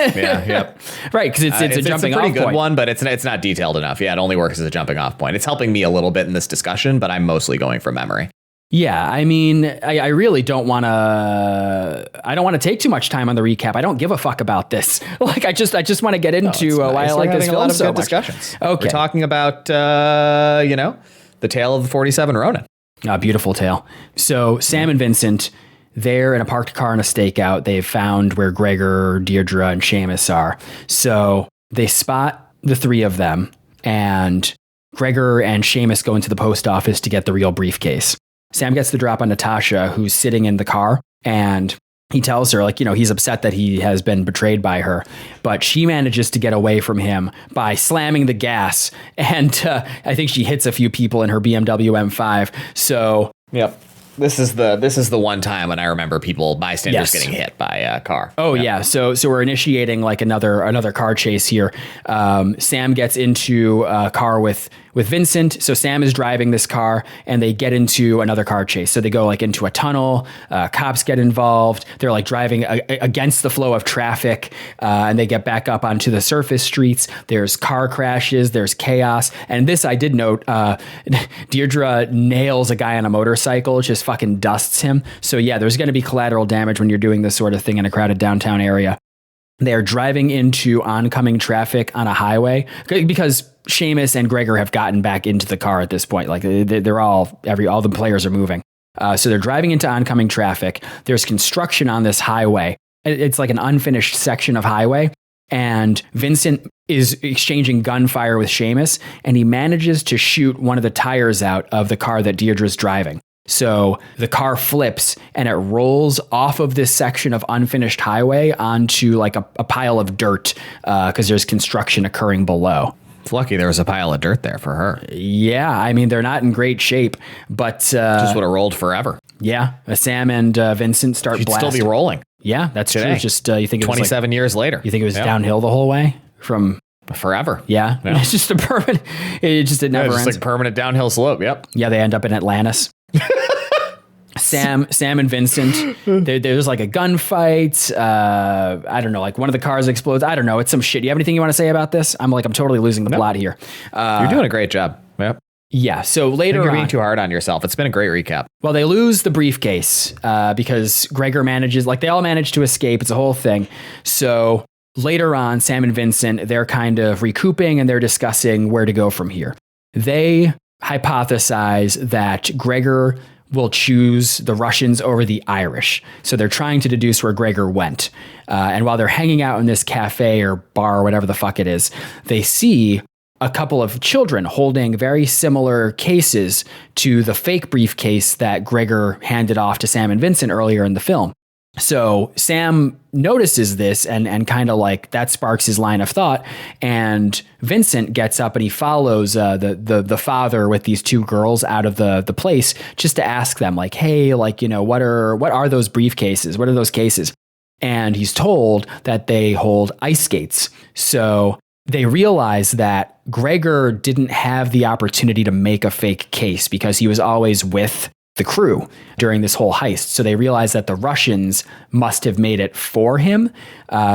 Right, because it's a jumping off point. It's a pretty good one, but it's not detailed enough. Yeah, it only works as a jumping off point. It's helping me a little bit in this discussion, but I'm mostly going from memory. Yeah, I mean, I really don't want to. I don't want to take too much time on the recap. I don't give a fuck about this. Like, I just want to get into why I like this film so much. Discussions. Okay, we're talking about the tale of the 47 Ronin. A beautiful tale. So Sam and Vincent, they're in a parked car in a stakeout. They've found where Gregor, Deirdre, and Seamus are. So they spot the three of them, and Gregor and Seamus go into the post office to get the real briefcase. Sam gets the drop on Natasha, who's sitting in the car, and he tells her, like, he's upset that he has been betrayed by her, but she manages to get away from him by slamming the gas, and I think she hits a few people in her BMW M5. So, yep. This is the one time when I remember bystanders getting hit by a car. Oh yeah. So we're initiating like another car chase here. Sam gets into a car with Vincent. So Sam is driving this car and they get into another car chase. So they go like into a tunnel, cops get involved. They're like driving against the flow of traffic and they get back up onto the surface streets. There's car crashes, there's chaos. And this I did note, Deirdre nails a guy on a motorcycle, just fucking dusts him. So yeah, there's going to be collateral damage when you're doing this sort of thing in a crowded downtown area. They're driving into oncoming traffic on a highway because Seamus and Gregor have gotten back into the car at this point. Like they're all the players are moving. So they're driving into oncoming traffic. There's construction on this highway. It's like an unfinished section of highway. And Vincent is exchanging gunfire with Seamus, and he manages to shoot one of the tires out of the car that Deirdre's driving. So the car flips and it rolls off of this section of unfinished highway onto like a pile of dirt because there's construction occurring below. It's lucky there was a pile of dirt there for her. Yeah, I mean, they're not in great shape, but... just would have rolled forever. Yeah, Sam and Vincent start She'd blasting. Still be rolling. Yeah, that's today. True. Just you think it was 27 years later. You think it was downhill the whole way from... Forever. Yeah. It's just a permanent... It never ends. It's like permanent downhill slope, yep. Yeah, they end up in Atlantis. Sam and Vincent, there's like a gunfight. I don't know, like one of the cars explodes. I don't know. It's some shit. You have anything you want to say about this? I'm totally losing the plot here. You're doing a great job. Yep. Yeah. So later you're being too hard on yourself. It's been a great recap. Well, they lose the briefcase because Gregor they all manage to escape. It's a whole thing. So later on, Sam and Vincent, they're kind of recouping and they're discussing where to go from here. They hypothesize that Gregor will choose the Russians over the Irish. So they're trying to deduce where Gregor went. And while they're hanging out in this cafe or bar or whatever the fuck it is, they see a couple of children holding very similar cases to the fake briefcase that Gregor handed off to Sam and Vincent earlier in the film. So Sam notices this and kind of like that sparks his line of thought. And Vincent gets up and he follows the father with these two girls out of the place just to ask them like, hey, like, you know, what are those briefcases? What are those cases? And he's told that they hold ice skates. So they realize that Gregor didn't have the opportunity to make a fake case because he was always with the crew during this whole heist. So they realize that the Russians must have made it for him.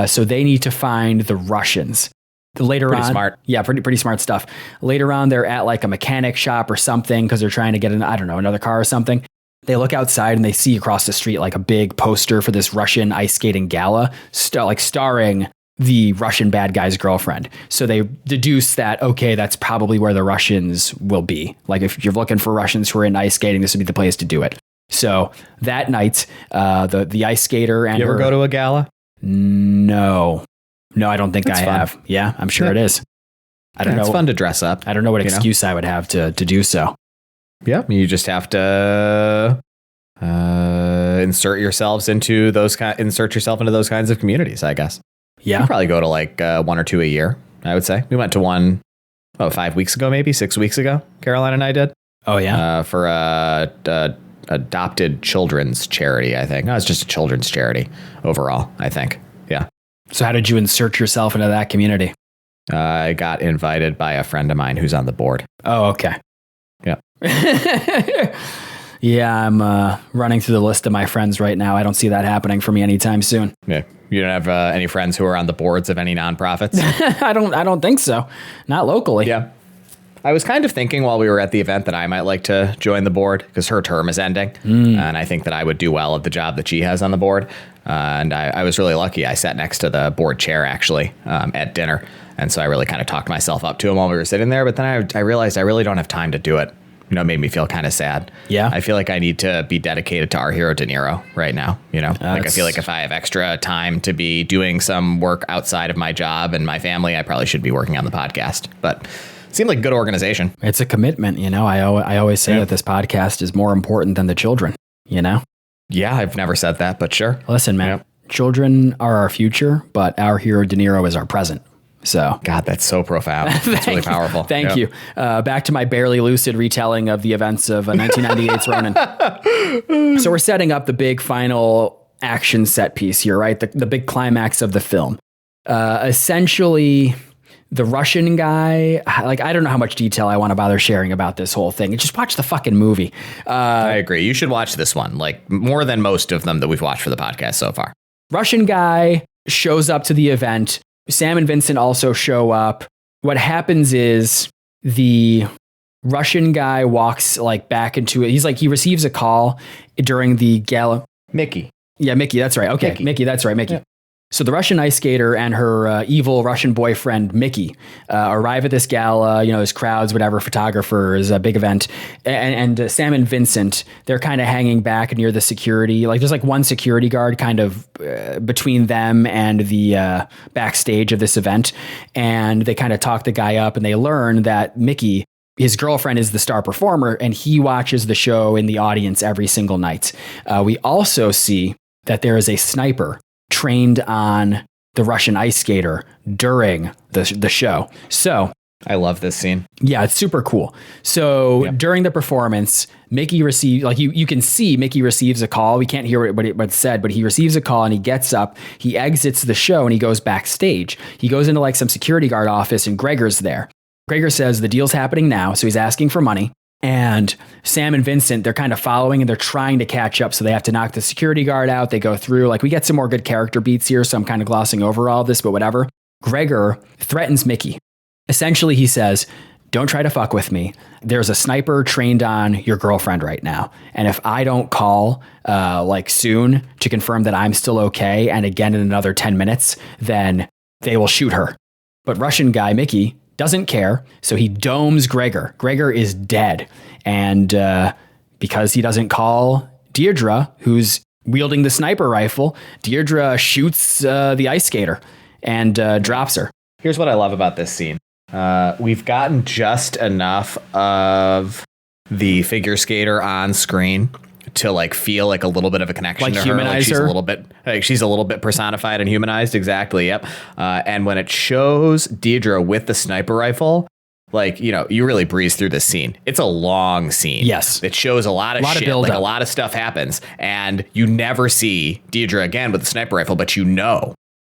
So they need to find the Russians. Later pretty on, smart. Yeah, pretty smart stuff. Later on, they're at like a mechanic shop or something because they're trying to get another car or something. They look outside and they see across the street like a big poster for this Russian ice skating gala, starring the Russian bad guy's girlfriend. So they deduce that, okay, that's probably where the Russians will be. Like if you're looking for Russians who are in ice skating, this would be the place to do it. So that night, the ice skater and You ever go to a gala? No, I don't think That's I fun. have. Yeah, I'm sure it is. I don't know. It's fun to dress up. I don't know what excuse I would have to do so. Yeah, you just have to insert yourself into those kinds of communities, I guess. Yeah. You probably go to like one or two a year, I would say. We went to one 5 weeks ago, maybe 6 weeks ago. Caroline and I did. Oh, yeah. For adopted children's charity, I think. No, it's just a children's charity overall, I think. Yeah. So how did you insert yourself into that community? I got invited by a friend of mine who's on the board. Oh, okay. Yeah. Yeah, I'm running through the list of my friends right now. I don't see that happening for me anytime soon. Yeah. You don't have any friends who are on the boards of any nonprofits? I don't think so. Not locally. Yeah. I was kind of thinking while we were at the event that I might like to join the board because her term is ending. And I think that I would do well at the job that she has on the board. And I was really lucky. I sat next to the board chair, actually, at dinner. And so I really kind of talked myself up to him while we were sitting there. But then I realized I really don't have time to do it. You know, it made me feel kind of sad. Yeah. I feel like I need to be dedicated to our hero De Niro right now. You know, like I feel like if I have extra time to be doing some work outside of my job and my family, I probably should be working on the podcast. But it seemed like a good organization. It's a commitment. You know, I always say that this podcast is more important than the children, you know? Yeah, I've never said that, but sure. Listen, man, Children are our future, but our hero De Niro is our present. So, God, that's so profound. That's really powerful. Thank you. Back to my barely lucid retelling of the events of 1998's Ronin. So we're setting up the big final action set piece here, right? The big climax of the film. Essentially, the Russian guy, like, I don't know how much detail I want to bother sharing about this whole thing. Just watch the fucking movie. I agree. You should watch this one, like more than most of them that we've watched for the podcast so far. Russian guy shows up to the event. Sam and Vincent also show up. What happens is the Russian guy walks like back into it. He receives a call during the gala. Mickey. Yeah, Mickey. That's right. Okay. Mickey. That's right. Mickey. Yeah. So the Russian ice skater and her evil Russian boyfriend, Mickey, arrive at this gala. You know, there's crowds, whatever, photographers, a big event. And Sam and Vincent, they're kind of hanging back near the security. Like there's like one security guard kind of between them and the backstage of this event. And they kind of talk the guy up and they learn that Mickey, his girlfriend, is the star performer and he watches the show in the audience every single night. We also see that there is a sniper trained on the Russian ice skater during the show. So I love this scene. Yeah, it's super cool. So during the performance, Mickey receives, like you can see Mickey receives a call. We can't hear what it said, but he receives a call and he gets up, he exits the show and he goes backstage. He goes into like some security guard office and Gregor's there. Gregor says the deal's happening now. So he's asking for money. And Sam and Vincent, they're kind of following and they're trying to catch up. So they have to knock the security guard out. They go through, like we get some more good character beats here. So I'm kind of glossing over all of this, but whatever. Gregor threatens Mickey. Essentially, he says, don't try to fuck with me. There's a sniper trained on your girlfriend right now. And if I don't call like soon to confirm that I'm still okay, and again in another 10 minutes, then they will shoot her. But Russian guy, Mickey, doesn't care, so he domes Gregor. Gregor is dead. And because he doesn't call Deirdre, who's wielding the sniper rifle. Deirdre shoots the ice skater and drops her. Here's what I love about this scene. We've gotten just enough of the figure skater on screen to like feel like a little bit of a connection to her. Like she's a little bit personified and humanized. Exactly. Yep. And when it shows Deirdre with the sniper rifle, like, you know, you really breeze through this scene. It's a long scene. Yes. It shows a lot of shit. Like a lot of stuff happens, and you never see Deirdre again with the sniper rifle, but you know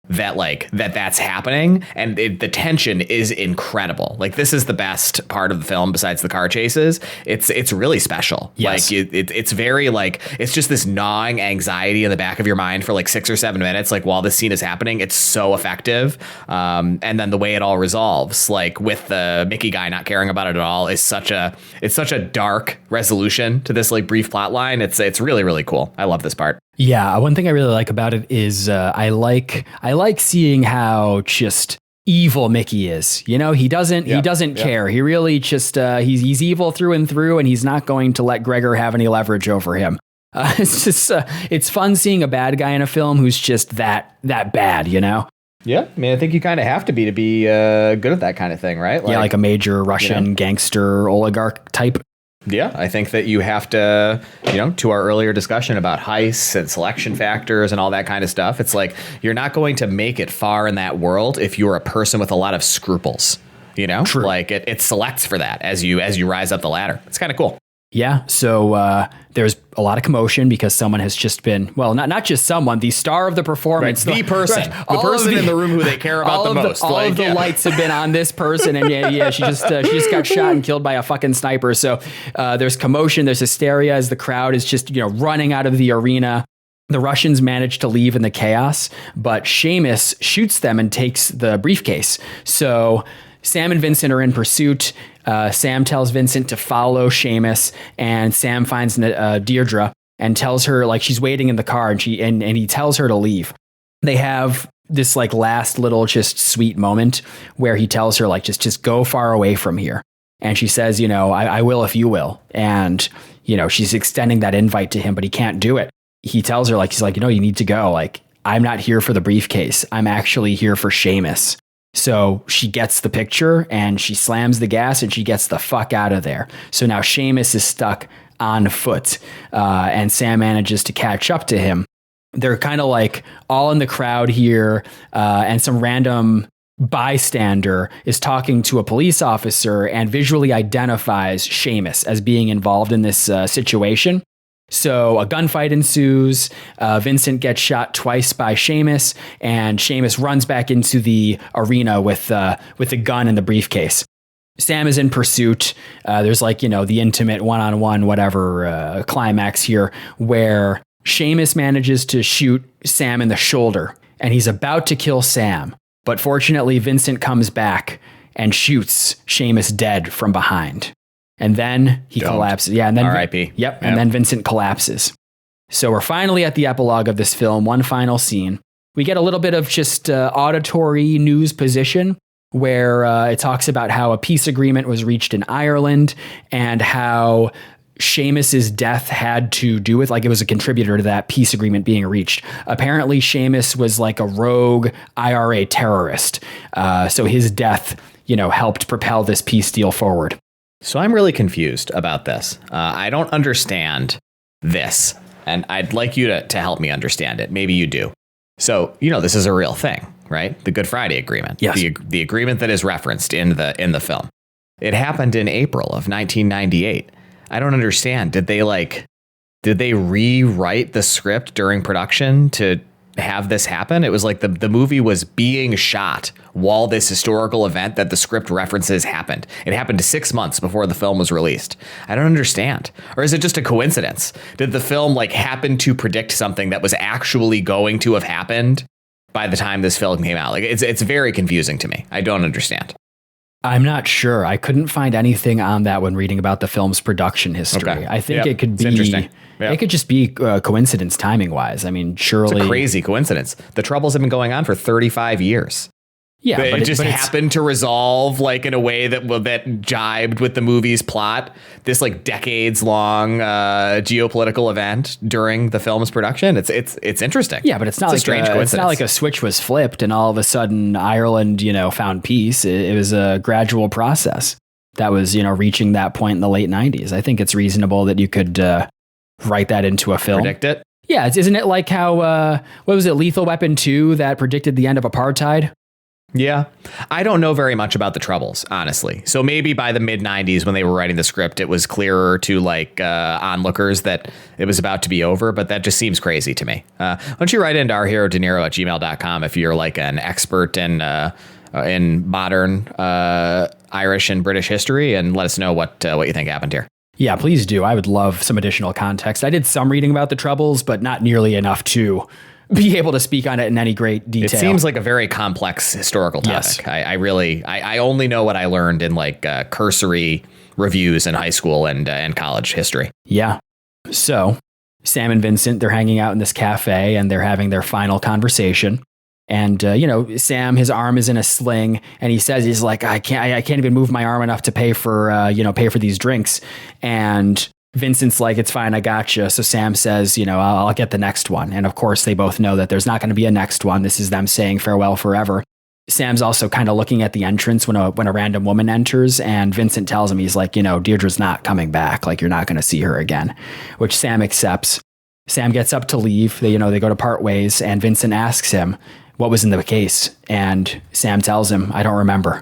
that that's happening, and the tension is incredible. Like, this is the best part of the film besides the car chases. It's really special. Yes. Like it's very like, it's just this gnawing anxiety in the back of your mind for like 6 or 7 minutes, like while this scene is happening. It's so effective. And then the way it all resolves, like with the Mickey guy not caring about it at all, is such a dark resolution to this like brief plot line. It's really, really cool. I love this part. Yeah, one thing I really like about it is I like seeing how just evil Mickey is. You know, he doesn't care. He really just he's evil through and through, and he's not going to let Gregor have any leverage over him. It's just it's fun seeing a bad guy in a film who's just that bad. You know. Yeah, I mean, I think you kind of have to be good at that kind of thing, right? Like a major Russian gangster oligarch type. Yeah, I think that you have to, to our earlier discussion about heists and selection factors and all that kind of stuff. It's like, you're not going to make it far in that world if you're a person with a lot of scruples, True. Like it selects for that as you rise up the ladder. It's kind of cool. Yeah. So there's a lot of commotion because someone has just been, well, not just someone, the star of the performance. Right, the person. Right, the person in the room who they care about the most. All of the lights have been on this person. And she just got shot and killed by a fucking sniper. So there's commotion, there's hysteria as the crowd is just, running out of the arena. The Russians manage to leave in the chaos, but Seamus shoots them and takes the briefcase. So Sam and Vincent are in pursuit. Sam tells Vincent to follow Seamus, and Sam finds Deirdre and tells her like she's waiting in the car, and he tells her to leave. They have this like last little just sweet moment where he tells her like just go far away from here, and she says, I will if you will, and she's extending that invite to him, but he can't do it. He tells her he's like, you need to go. Like, I'm not here for the briefcase. I'm actually here for Seamus. So she gets the picture and she slams the gas and she gets the fuck out of there. So now Seamus is stuck on foot, and Sam manages to catch up to him. They're kind of like all in the crowd here, and some random bystander is talking to a police officer and visually identifies Seamus as being involved in this situation. So a gunfight ensues. Vincent gets shot twice by Seamus, and Seamus runs back into the arena with the gun and the briefcase. Sam is in pursuit. There's the intimate one-on-one whatever climax here where Seamus manages to shoot Sam in the shoulder, and he's about to kill Sam. But fortunately, Vincent comes back and shoots Seamus dead from behind. And then he collapses. Yeah, and then R.I.P. Yep, and then Vincent collapses. So we're finally at the epilogue of this film, one final scene. We get a little bit of just auditory news position where it talks about how a peace agreement was reached in Ireland and how Seamus's death had to do with, it was a contributor to that peace agreement being reached. Apparently, Seamus was like a rogue IRA terrorist. So his death, helped propel this peace deal forward. So I'm really confused about this. I don't understand this, and I'd like you to help me understand it. Maybe you do. So, this is a real thing, right? The Good Friday Agreement. Yes. The agreement that is referenced in the film. It happened in April of 1998. I don't understand. Did they rewrite the script during production to have this happen? It was like the movie was being shot while this historical event that the script references happened. It happened 6 months before the film was released. I don't understand. Or is it just a coincidence? Did the film happen to predict something that was actually going to have happened by the time this film came out? It's very confusing to me. I don't understand. I'm not sure. I couldn't find anything on that when reading about the film's production history. Okay. I think it could be interesting. Yep. It could just be coincidence timing wise. I mean, surely it's a crazy coincidence. The Troubles have been going on for 35 years. Yeah, But but it just but it's- happened to resolve like in a way that jibed with the movie's plot. This like decades long geopolitical event during the film's production. It's interesting. Yeah, but it's not a like strange it's coincidence. not like a switch was flipped and all of a sudden Ireland, found peace. It was a gradual process that was, reaching that point in the late 90s. I think it's reasonable that you could write that into a film. Predict it. Yeah, isn't it like how what was it, Lethal Weapon 2 that predicted the end of apartheid? Yeah. I don't know very much about the Troubles, honestly. So maybe by the mid 90s when they were writing the script, it was clearer to like onlookers that it was about to be over. But that just seems crazy to me. Why don't you write into ourherodeniro@gmail.com if you're like an expert in modern Irish and British history, and let us know what you think happened here. Yeah, please do. I would love some additional context. I did some reading about the Troubles, but not nearly enough to be able to speak on it in any great detail. It seems like a very complex historical topic. Yes. I only know what I learned in like cursory reviews in high school and college history. Yeah. So Sam and Vincent, they're hanging out in this cafe and they're having their final conversation. And, Sam, his arm is in a sling and he says, he's like, I can't even move my arm enough to pay for these drinks. And Vincent's like, it's fine, I gotcha. So Sam says, I'll get the next one. And of course, they both know that there's not going to be a next one. This is them saying farewell forever. Sam's also kind of looking at the entrance when a random woman enters, and Vincent tells him, he's like, Deirdre's not coming back. Like, you're not going to see her again, which Sam accepts. Sam gets up to leave. They go to part ways, and Vincent asks him what was in the case. And Sam tells him, I don't remember.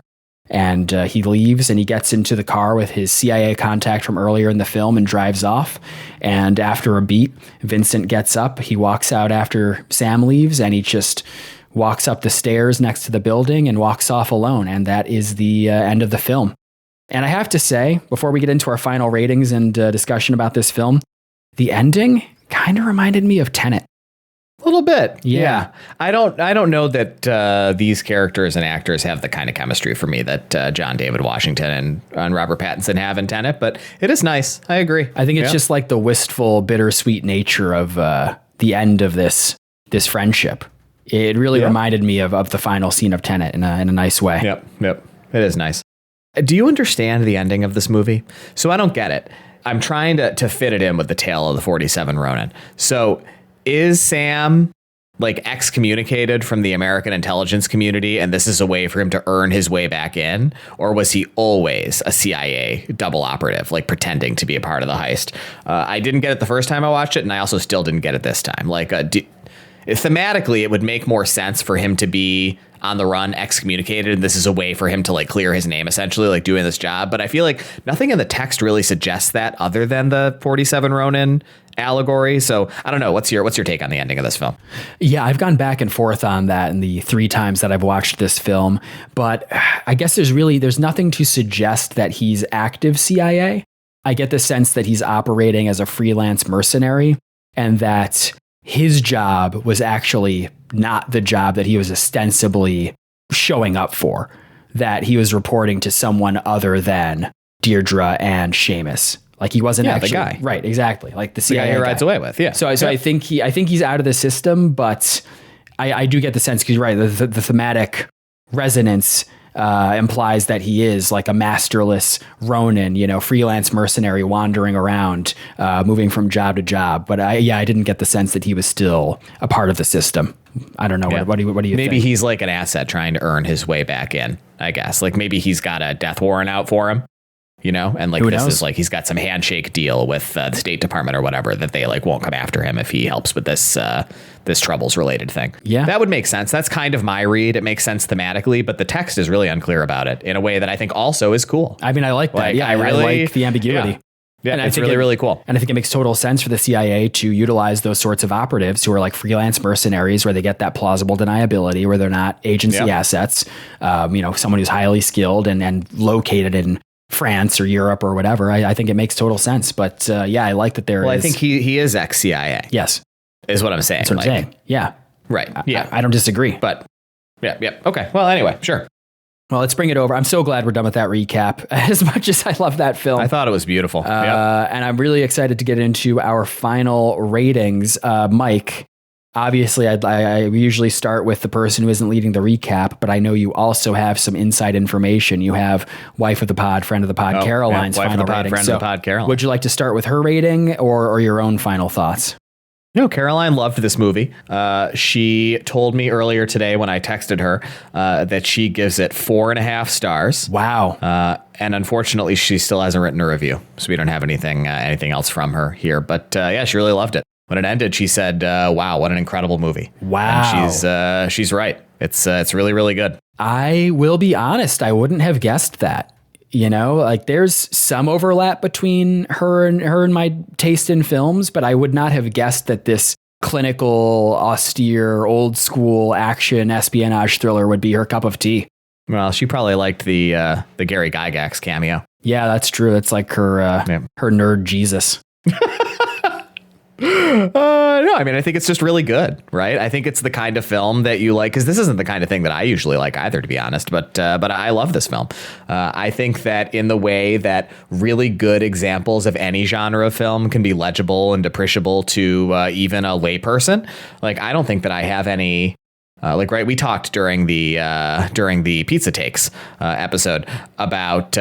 And he leaves and he gets into the car with his CIA contact from earlier in the film and drives off. And after a beat, Vincent gets up. He walks out after Sam leaves and he just walks up the stairs next to the building and walks off alone. And that is the end of the film. And I have to say, before we get into our final ratings and discussion about this film, the ending kind of reminded me of Tenet. A little bit. Yeah. I don't know that these characters and actors have the kind of chemistry for me that John David Washington and Robert Pattinson have in Tenet, but it is nice. I agree. I think it's just like the wistful, bittersweet nature of the end of this friendship. It really reminded me of the final scene of Tenet in a nice way. Yep. It is nice. Do you understand the ending of this movie? So I don't get it. I'm trying to fit it in with the tale of the 47 Ronin. So is Sam like excommunicated from the American intelligence community and this is a way for him to earn his way back in? Or was he always a CIA double operative, like pretending to be a part of the heist? I didn't get it the first time I watched it, and I also still didn't get it this time. Like thematically, it would make more sense for him to be on the run, excommunicated, and this is a way for him to like clear his name, essentially, like doing this job. But I feel like nothing in the text really suggests that other than the 47 Ronin allegory. So I don't know. What's your take on the ending of this film? Yeah, I've gone back and forth on that in the 3 times that I've watched this film, but I guess there's nothing to suggest that he's active CIA. I get the sense that he's operating as a freelance mercenary and that his job was actually not the job that he was ostensibly showing up for, that he was reporting to someone other than Deirdre and Seamus. Like he wasn't actually the guy. Right, exactly. Like the CIA guy he rides away with. Yeah. So I think he's out of the system, but I do get the sense, because you're right, the thematic resonance implies that he is like a masterless Ronin, freelance mercenary wandering around, moving from job to job. But I didn't get the sense that he was still a part of the system. I don't know. Yeah. What do you think? Maybe he's like an asset trying to earn his way back in, I guess. Like maybe he's got a death warrant out for him, and like Who this knows? is like he's got some handshake deal with the State Department or whatever that they like won't come after him if he helps with this Troubles related thing. Yeah. That would make sense. That's kind of my read. It makes sense thematically, but the text is really unclear about it in a way that I think also is cool. I mean, I like that. Like, I like the ambiguity. Yeah, And I it's think really, really cool. And I think it makes total sense for the CIA to utilize those sorts of operatives who are like freelance mercenaries, where they get that plausible deniability, where they're not agency assets. Someone who's highly skilled and located in France or Europe or whatever. I think it makes total sense. But I like that there is. Well, I think he is ex-CIA. Yes. Is what I'm saying. That's what I'm saying. Yeah. Right. Yeah. I don't disagree. But yeah. Okay. Well, anyway, sure. Well, let's bring it over. I'm so glad we're done with that recap. As much as I love that film, I thought it was beautiful. And I'm really excited to get into our final ratings. Mike, Obviously, I usually start with the person who isn't leading the recap, but I know you also have some inside information. You have wife of the pod, friend of the pod, Caroline's wife of final the pod, rating. friend So of the pod, Caroline. would you like to start with her rating or your own final thoughts? No, Caroline loved this movie. She told me earlier today when I texted her that she gives it 4.5 stars. Wow. And unfortunately, she still hasn't written a review, so we don't have anything else from her here. But yeah, she really loved it. When it ended, she said, "Wow, what an incredible movie!" Wow. And she's right. It's really, really good. I will be honest, I wouldn't have guessed that. You know, like there's some overlap between her and my taste in films, but I would not have guessed that this clinical, austere, old school action espionage thriller would be her cup of tea. Well, she probably liked the Gary Gygax cameo. Yeah, that's true. It's like her her nerd Jesus. No, I mean, I think it's just really good, right? I think it's the kind of film that you like, because this isn't the kind of thing that I usually like either, to be honest. But I love this film. I think that in the way that really good examples of any genre of film can be legible and appreciable to even a layperson, like I don't think that I have any. Right, we talked during the Pizza Takes episode about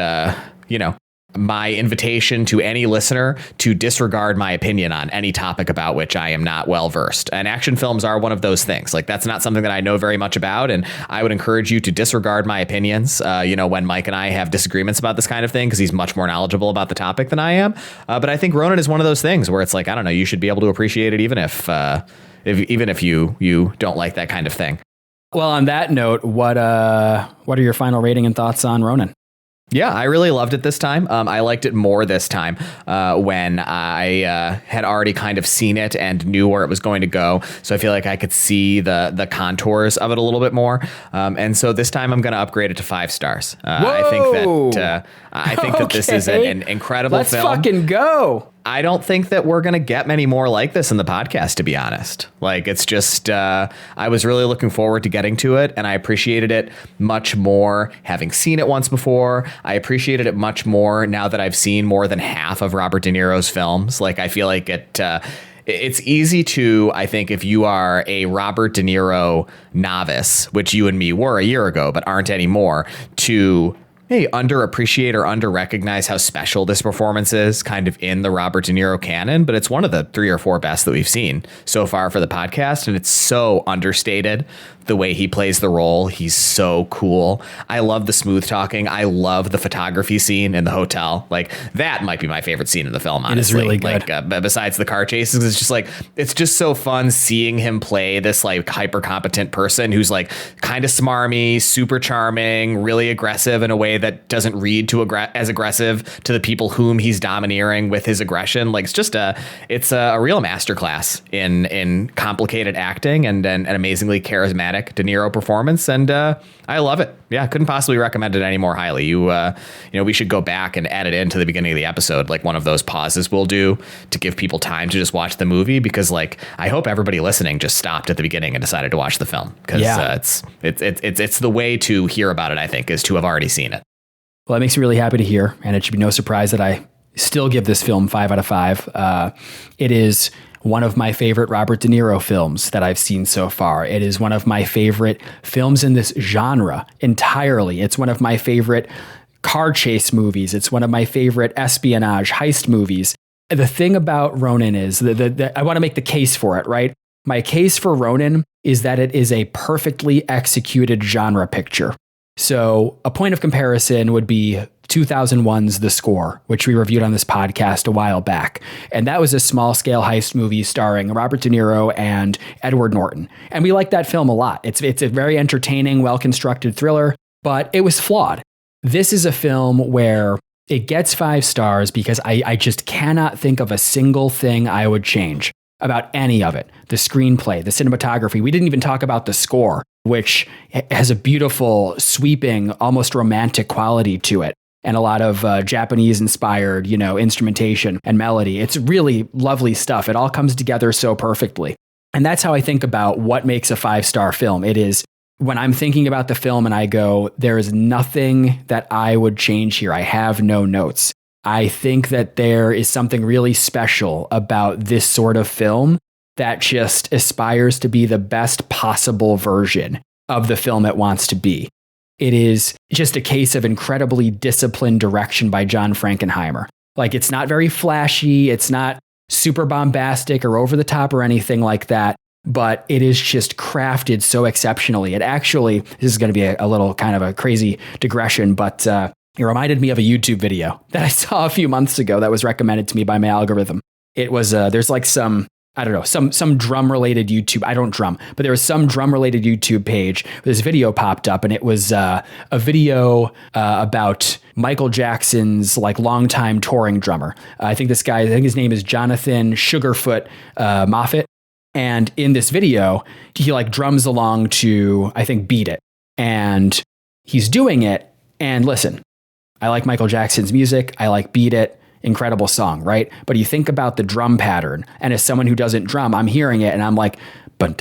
my invitation to any listener to disregard my opinion on any topic about which I am not well versed. And action films are one of those things. Like that's not something that I know very much about. And I would encourage you to disregard my opinions, when Mike and I have disagreements about this kind of thing, because he's much more knowledgeable about the topic than I am. But I think Ronin is one of those things where it's like, I don't know, you should be able to appreciate it even if you don't like that kind of thing. Well, on that note, what are your final rating and thoughts on Ronin? Yeah, I really loved it this time. I liked it more this time when I had already kind of seen it and knew where it was going to go. So I feel like I could see the contours of it a little bit more. And so this time I'm going to upgrade it to 5 stars. I think that this is an incredible film. Let's fucking go. I don't think that we're going to get many more like this in the podcast, to be honest. Like, it's just, I was really looking forward to getting to it, and I appreciated it much more having seen it once before. I appreciated it much more now that I've seen more than half of Robert De Niro's films. Like, I feel like it's easy to, I think, if you are a Robert De Niro novice, which you and me were a year ago, but aren't anymore, to underappreciate or under-recognize how special this performance is kind of in the Robert De Niro canon, but it's one of the 3 or 4 best that we've seen so far for the podcast, and it's so understated the way he plays the role. He's so cool. I love the smooth talking. I love the photography scene in the hotel. Like, that might be my favorite scene in the film, honestly. It is really good. Like, besides the car chases, it's just so fun seeing him play this like hyper competent person who's like kind of smarmy, super charming, really aggressive in a way that doesn't read as aggressive to the people whom he's domineering with his aggression. Like, it's a real masterclass in complicated acting and an amazingly charismatic De Niro performance, and I love it. Yeah, couldn't possibly recommend it any more highly. We should go back and add it into the beginning of the episode, like one of those pauses we'll do to give people time to just watch the movie, because like I hope everybody listening just stopped at the beginning and decided to watch the film, because it's the way to hear about it, I think, is to have already seen it. Well, that makes me really happy to hear, and it should be no surprise that I still give this film 5 out of 5. It is one of my favorite Robert De Niro films that I've seen so far. It is one of my favorite films in this genre entirely. It's one of my favorite car chase movies. It's one of my favorite espionage heist movies. The thing about Ronin is I want to make the case for it, right? My case for Ronin is that it is a perfectly executed genre picture. So a point of comparison would be 2001's The Score, which we reviewed on this podcast a while back. And that was a small-scale heist movie starring Robert De Niro and Edward Norton. And we liked that film a lot. It's a very entertaining, well-constructed thriller, but it was flawed. This is a film where it gets 5 stars because I just cannot think of a single thing I would change about any of it. The screenplay, the cinematography. We didn't even talk about the score, which has a beautiful, sweeping, almost romantic quality to it, and a lot of Japanese-inspired, instrumentation and melody. It's really lovely stuff. It all comes together so perfectly. And that's how I think about what makes a 5-star film. It is when I'm thinking about the film and I go, there is nothing that I would change here. I have no notes. I think that there is something really special about this sort of film that just aspires to be the best possible version of the film it wants to be. It is just a case of incredibly disciplined direction by John Frankenheimer. Like, it's not very flashy, it's not super bombastic or over the top or anything like that, but it is just crafted so exceptionally. It actually, this is going to be a little kind of a crazy digression, but it reminded me of a YouTube video that I saw a few months ago that was recommended to me by my algorithm. It was, there's like some, I don't know, some drum related YouTube. I don't drum, but there was some drum related YouTube page. This video popped up, and it was a video about Michael Jackson's like longtime touring drummer. I think his name is Jonathan Sugarfoot Moffat. And in this video, he like drums along to, I think, Beat It. And he's doing it. And listen, I like Michael Jackson's music. I like Beat It. Incredible song, right? But you think about the drum pattern, and as someone who doesn't drum, I'm hearing it and I'm like, it's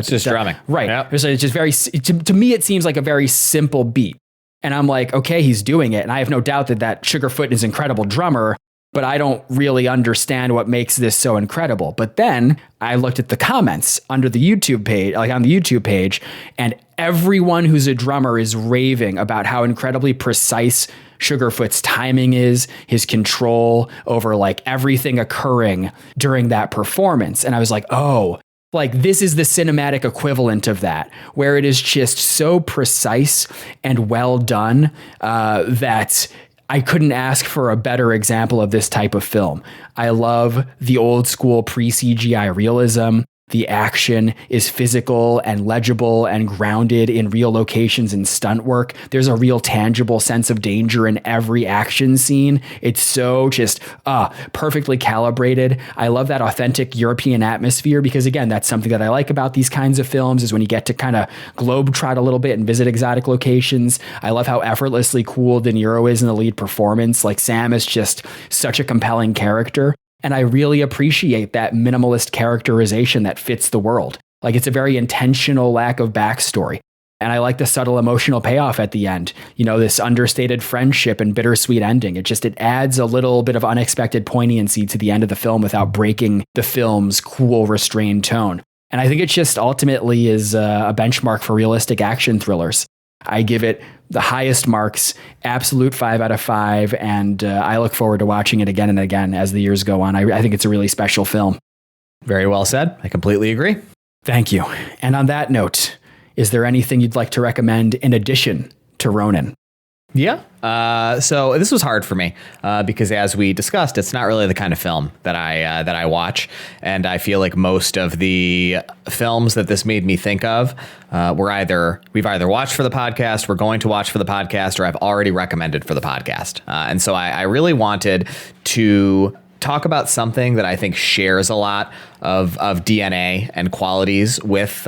just drumming. Right. Yep. It's just very, to me, it seems like a very simple beat. And I'm like, okay, he's doing it. And I have no doubt that Sugarfoot is an incredible drummer, but I don't really understand what makes this so incredible. But then I looked at the comments under the YouTube page, like on the YouTube page, and everyone who's a drummer is raving about how incredibly precise Sugarfoot's timing is, his control over like everything occurring during that performance. And I was like, oh, like this is the cinematic equivalent of that, where it is just so precise and well done that I couldn't ask for a better example of this type of film. I love the old school pre-CGI realism. The action is physical and legible and grounded in real locations and stunt work. There's a real tangible sense of danger in every action scene. It's so just perfectly calibrated. I love that authentic European atmosphere because, again, that's something that I like about these kinds of films is when you get to kind of globetrot a little bit and visit exotic locations. I love how effortlessly cool De Niro is in the lead performance. Like, Sam is just such a compelling character. And I really appreciate that minimalist characterization that fits the world. Like, it's a very intentional lack of backstory. And I like the subtle emotional payoff at the end. You know, this understated friendship and bittersweet ending. It adds a little bit of unexpected poignancy to the end of the film without breaking the film's cool, restrained tone. And I think it just ultimately is a benchmark for realistic action thrillers. I give it the highest marks, absolute 5 out of 5, and I look forward to watching it again and again as the years go on. I think it's a really special film. Very well said. I completely agree. Thank you. And on that note, is there anything you'd like to recommend in addition to Ronin? Yeah. So this was hard for me because, as we discussed, it's not really the kind of film that I watch, and I feel like most of the films that this made me think of we've either watched for the podcast, we're going to watch for the podcast, or I've already recommended for the podcast. And so I really wanted to talk about something that I think shares a lot of DNA and qualities with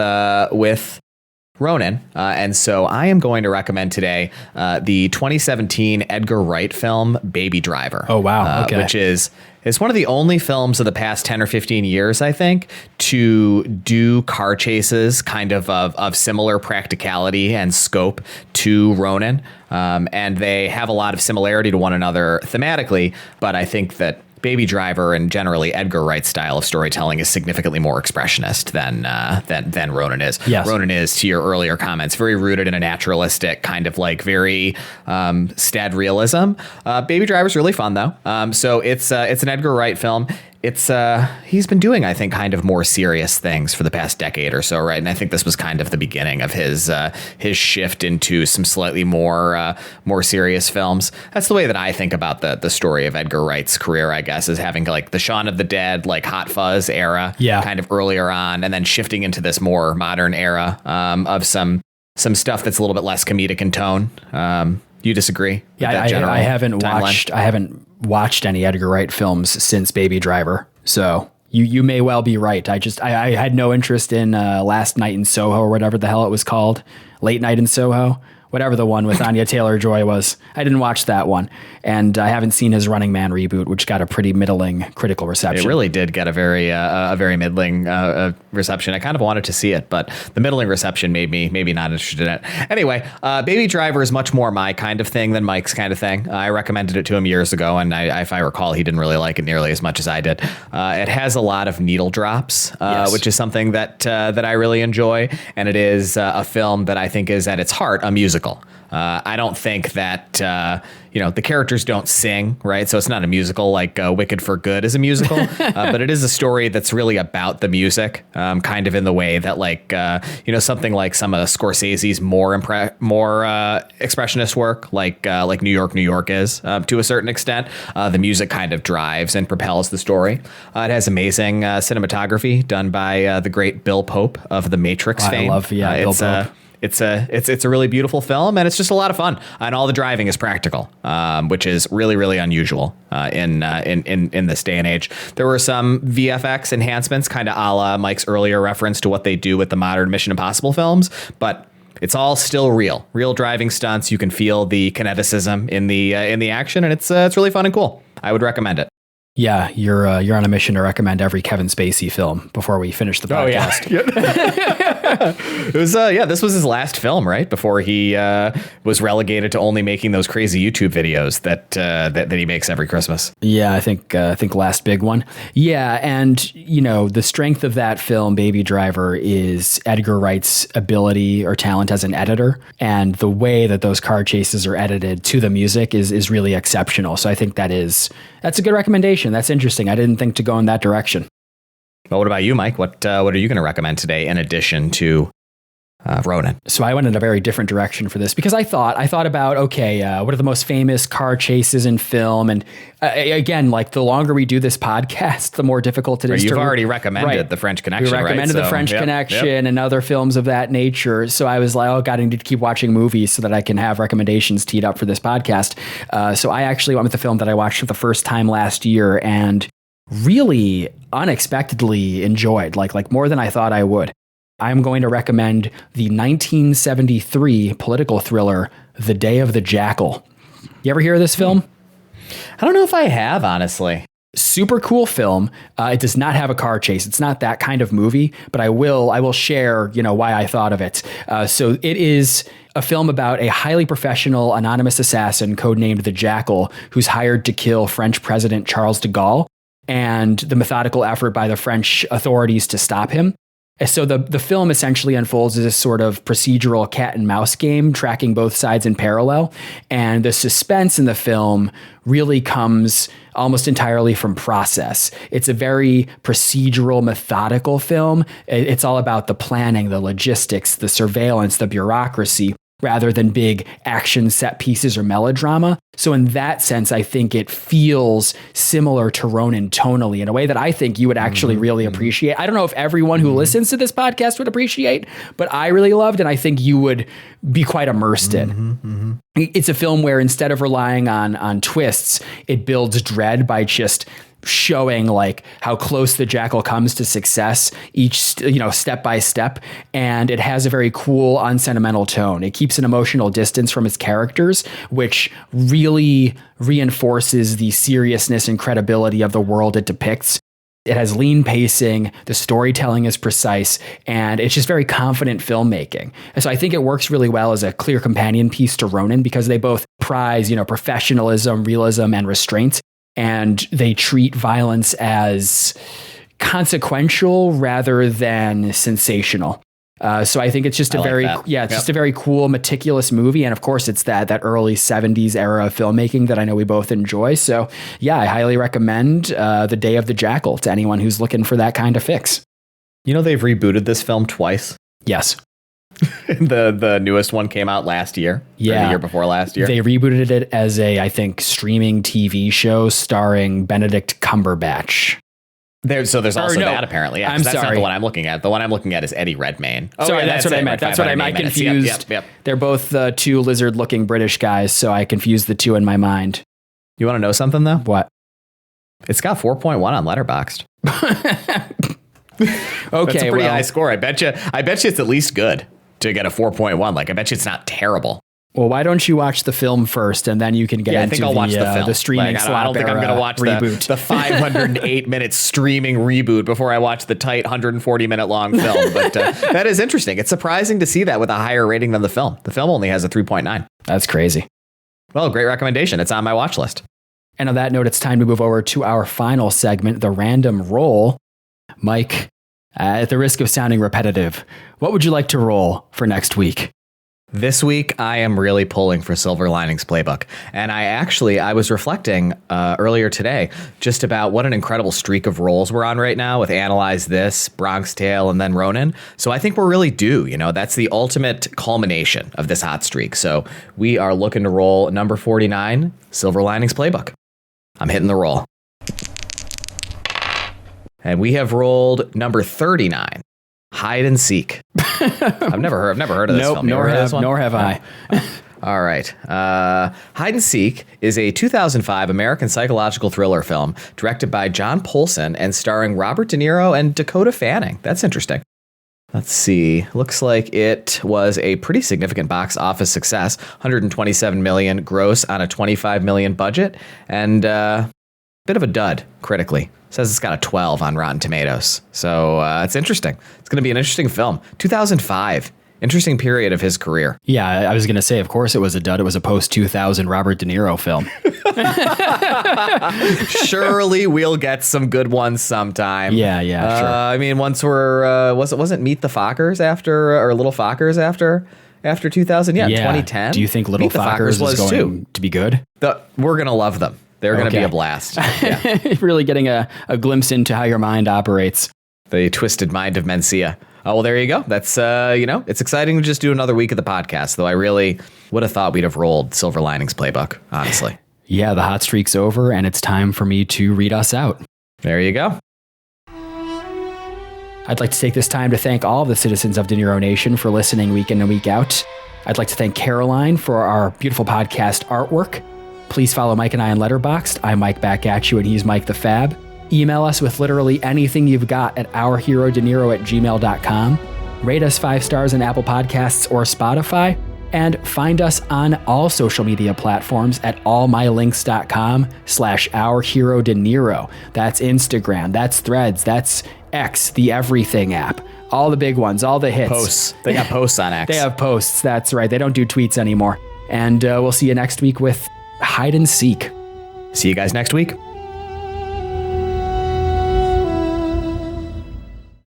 Ronin. And so I am going to recommend today the 2017 Edgar Wright film, Baby Driver. Oh, wow. Okay. Which is one of the only films of the past 10 or 15 years, I think, to do car chases kind of similar practicality and scope to Ronin. And they have a lot of similarity to one another thematically, but I think that Baby Driver and generally Edgar Wright's style of storytelling is significantly more expressionist than Ronin is. Yes. Ronin is, to your earlier comments, very rooted in a naturalistic kind of like very stead realism. Baby Driver's really fun though. So it's an Edgar Wright film. He's been doing, I think, kind of more serious things for the past decade or so, right? And I think this was kind of the beginning of his shift into some slightly more serious films. That's the way that I think about the story of Edgar Wright's career, I guess, is having like the Shaun of the Dead, like Hot Fuzz era, kind of earlier on, and then shifting into this more modern era of some stuff that's a little bit less comedic in tone. You disagree? Yeah, I haven't watched any Edgar Wright films since Baby Driver, so you may well be right. I had no interest in Last Night in Soho or whatever the hell it was called, Late Night in Soho, whatever the one with Anya Taylor-Joy was. I didn't watch that one. And I haven't seen his Running Man reboot, which got a pretty middling critical reception. It really did get a very middling reception. I kind of wanted to see it, but the middling reception made me maybe not interested in it. Anyway, Baby Driver is much more my kind of thing than Mike's kind of thing. I recommended it to him years ago, and if I recall, he didn't really like it nearly as much as I did. It has a lot of needle drops, which is something that I really enjoy, and it is a film that I think is at its heart a musical. I don't think that, the characters don't sing, right? So it's not a musical like Wicked for Good is a musical, but it is a story that's really about the music, kind of in the way that something like some of Scorsese's more expressionist work, like New York is to a certain extent. The music kind of drives and propels the story. It has amazing cinematography done by the great Bill Pope of The Matrix fame. I love, Bill Pope. It's a really beautiful film, and it's just a lot of fun. And all the driving is practical, which is really, really unusual in this day and age. There were some VFX enhancements, kind of a la Mike's earlier reference to what they do with the modern Mission Impossible films, but it's all still real driving stunts. You can feel the kineticism in the action, and it's really fun and cool. I would recommend it. Yeah, you're on a mission to recommend every Kevin Spacey film before we finish the podcast. It was this was his last film, right? Before he was relegated to only making those crazy YouTube videos that he makes every Christmas. Yeah, I think last big one. Yeah, and the strength of that film, Baby Driver, is Edgar Wright's ability or talent as an editor, and the way that those car chases are edited to the music is really exceptional. So I think that's a good recommendation. That's interesting. I didn't think to go in that direction. Well, what about you, Mike? What are you going to recommend today in addition to Ronin? So I went in a very different direction for this because I thought about, what are the most famous car chases in film? And again, like the longer we do this podcast, the more difficult it is. You've already recommended The French Connection, right? We recommended The French Connection and other films of that nature. So I was like, I need to keep watching movies so that I can have recommendations teed up for this podcast. So I actually went with the film that I watched for the first time last year and really unexpectedly enjoyed, like more than I thought I would. I'm going to recommend the 1973 political thriller, The Day of the Jackal. You ever hear of this film? I don't know if I have, honestly. Super cool film. It does not have a car chase. It's not that kind of movie, but I will share, why I thought of it. So it is a film about a highly professional anonymous assassin codenamed the Jackal, who's hired to kill French President Charles de Gaulle, and the methodical effort by the French authorities to stop him. So the film essentially unfolds as a sort of procedural cat and mouse game, tracking both sides in parallel. And the suspense in the film really comes almost entirely from process. It's a very procedural, methodical film. It's all about the planning, the logistics, the surveillance, the bureaucracy, rather than big action set pieces or melodrama. So in that sense, I think it feels similar to Ronin tonally in a way that I think you would actually really appreciate. I don't know if everyone who listens to this podcast would appreciate, but I really loved, and I think you would be quite immersed in. It's a film where instead of relying on twists, it builds dread by just showing like how close the Jackal comes to success each step by step, and it has a very cool unsentimental tone. It keeps an emotional distance from its characters, which really reinforces the seriousness and credibility of the world it depicts. It has lean pacing, the storytelling is precise, and it's just very confident filmmaking. And so I think it works really well as a clear companion piece to Ronin because they both prize, professionalism, realism, and restraint. And they treat violence as consequential rather than sensational. So I think it's just just a very cool, meticulous movie. And of course, it's that early 70s era of filmmaking that I know we both enjoy. So yeah, I highly recommend The Day of the Jackal to anyone who's looking for that kind of fix. They've rebooted this film twice. Yes. The newest one came out last year. Yeah. Or the year before last year. They rebooted it as I think, streaming TV show starring Benedict Cumberbatch. There's also that apparently. Yeah, I'm that's sorry. not the one I'm looking at. The one I'm looking at is Eddie Redmayne. Sorry, that's what I meant. That's what I meant. I confused. Yep. They're both two lizard-looking British guys, so I confused the two in my mind. You want to know something though? What? It's got 4.1 on Letterboxd. Okay, that's a pretty high score. I bet you it's at least good to get a 4.1. Like, I bet you it's not terrible. Well, why don't you watch the film first, and then you can get I into think I'll watch the film. the streaming Like, I don't think I'm going to watch reboot. the 508-minute streaming reboot before I watch the tight 140-minute long film. But that is interesting. It's surprising to see that with a higher rating than the film. The film only has a 3.9. That's crazy. Well, great recommendation. It's on my watch list. And on that note, it's time to move over to our final segment, the random roll. Mike, at the risk of sounding repetitive, what would you like to roll for next week? This week, I am really pulling for Silver Linings Playbook. And I was reflecting earlier today just about what an incredible streak of rolls we're on right now with Analyze This, Bronx Tale, and then Ronin. So I think we're really due. That's the ultimate culmination of this hot streak. So we are looking to roll number 49, Silver Linings Playbook. I'm hitting the roll. And we have rolled number 39. Hide and Seek. I've never heard of this film. Nor have I. All right. Hide and Seek is a 2005 American psychological thriller film directed by John Polson and starring Robert De Niro and Dakota Fanning. That's interesting. Let's see. Looks like it was a pretty significant box office success. 127 million gross on a 25 million budget, and bit of a dud critically. Says it's got a 12 on Rotten Tomatoes. So it's interesting. It's going to be an interesting film. 2005. Interesting period of his career. Yeah, I was going to say, of course it was a dud. It was a post-2000 Robert De Niro film. Surely we'll get some good ones sometime. Yeah, sure. I mean, once we're, wasn't Meet the Fockers or Little Fockers after 2000? Yeah, 2010. Do you think Little Fockers is going to be good? We're going to love them. They're going to be a blast. Yeah. Really getting a glimpse into how your mind operates. The twisted mind of Mencia. Oh, well, there you go. That's, it's exciting to just do another week of the podcast, though I really would have thought we'd have rolled Silver Linings Playbook, honestly. Yeah, the hot streak's over, and it's time for me to read us out. There you go. I'd like to take this time to thank all of the citizens of De Niro Nation for listening week in and week out. I'd like to thank Caroline for our beautiful podcast artwork. Please follow Mike and I on Letterboxd. I'm Mike back at you, and he's Mike the Fab. Email us with literally anything you've got at ourherodeniro@gmail.com. Rate us 5 stars on Apple Podcasts or Spotify. And find us on all social media platforms at allmylinks.com/ourherodeniro. That's Instagram, that's Threads, that's X, the everything app. All the big ones, all the hits. Posts. They got posts on X. They have posts, that's right. They don't do tweets anymore. And we'll see you next week with Hide and Seek. See you guys next week.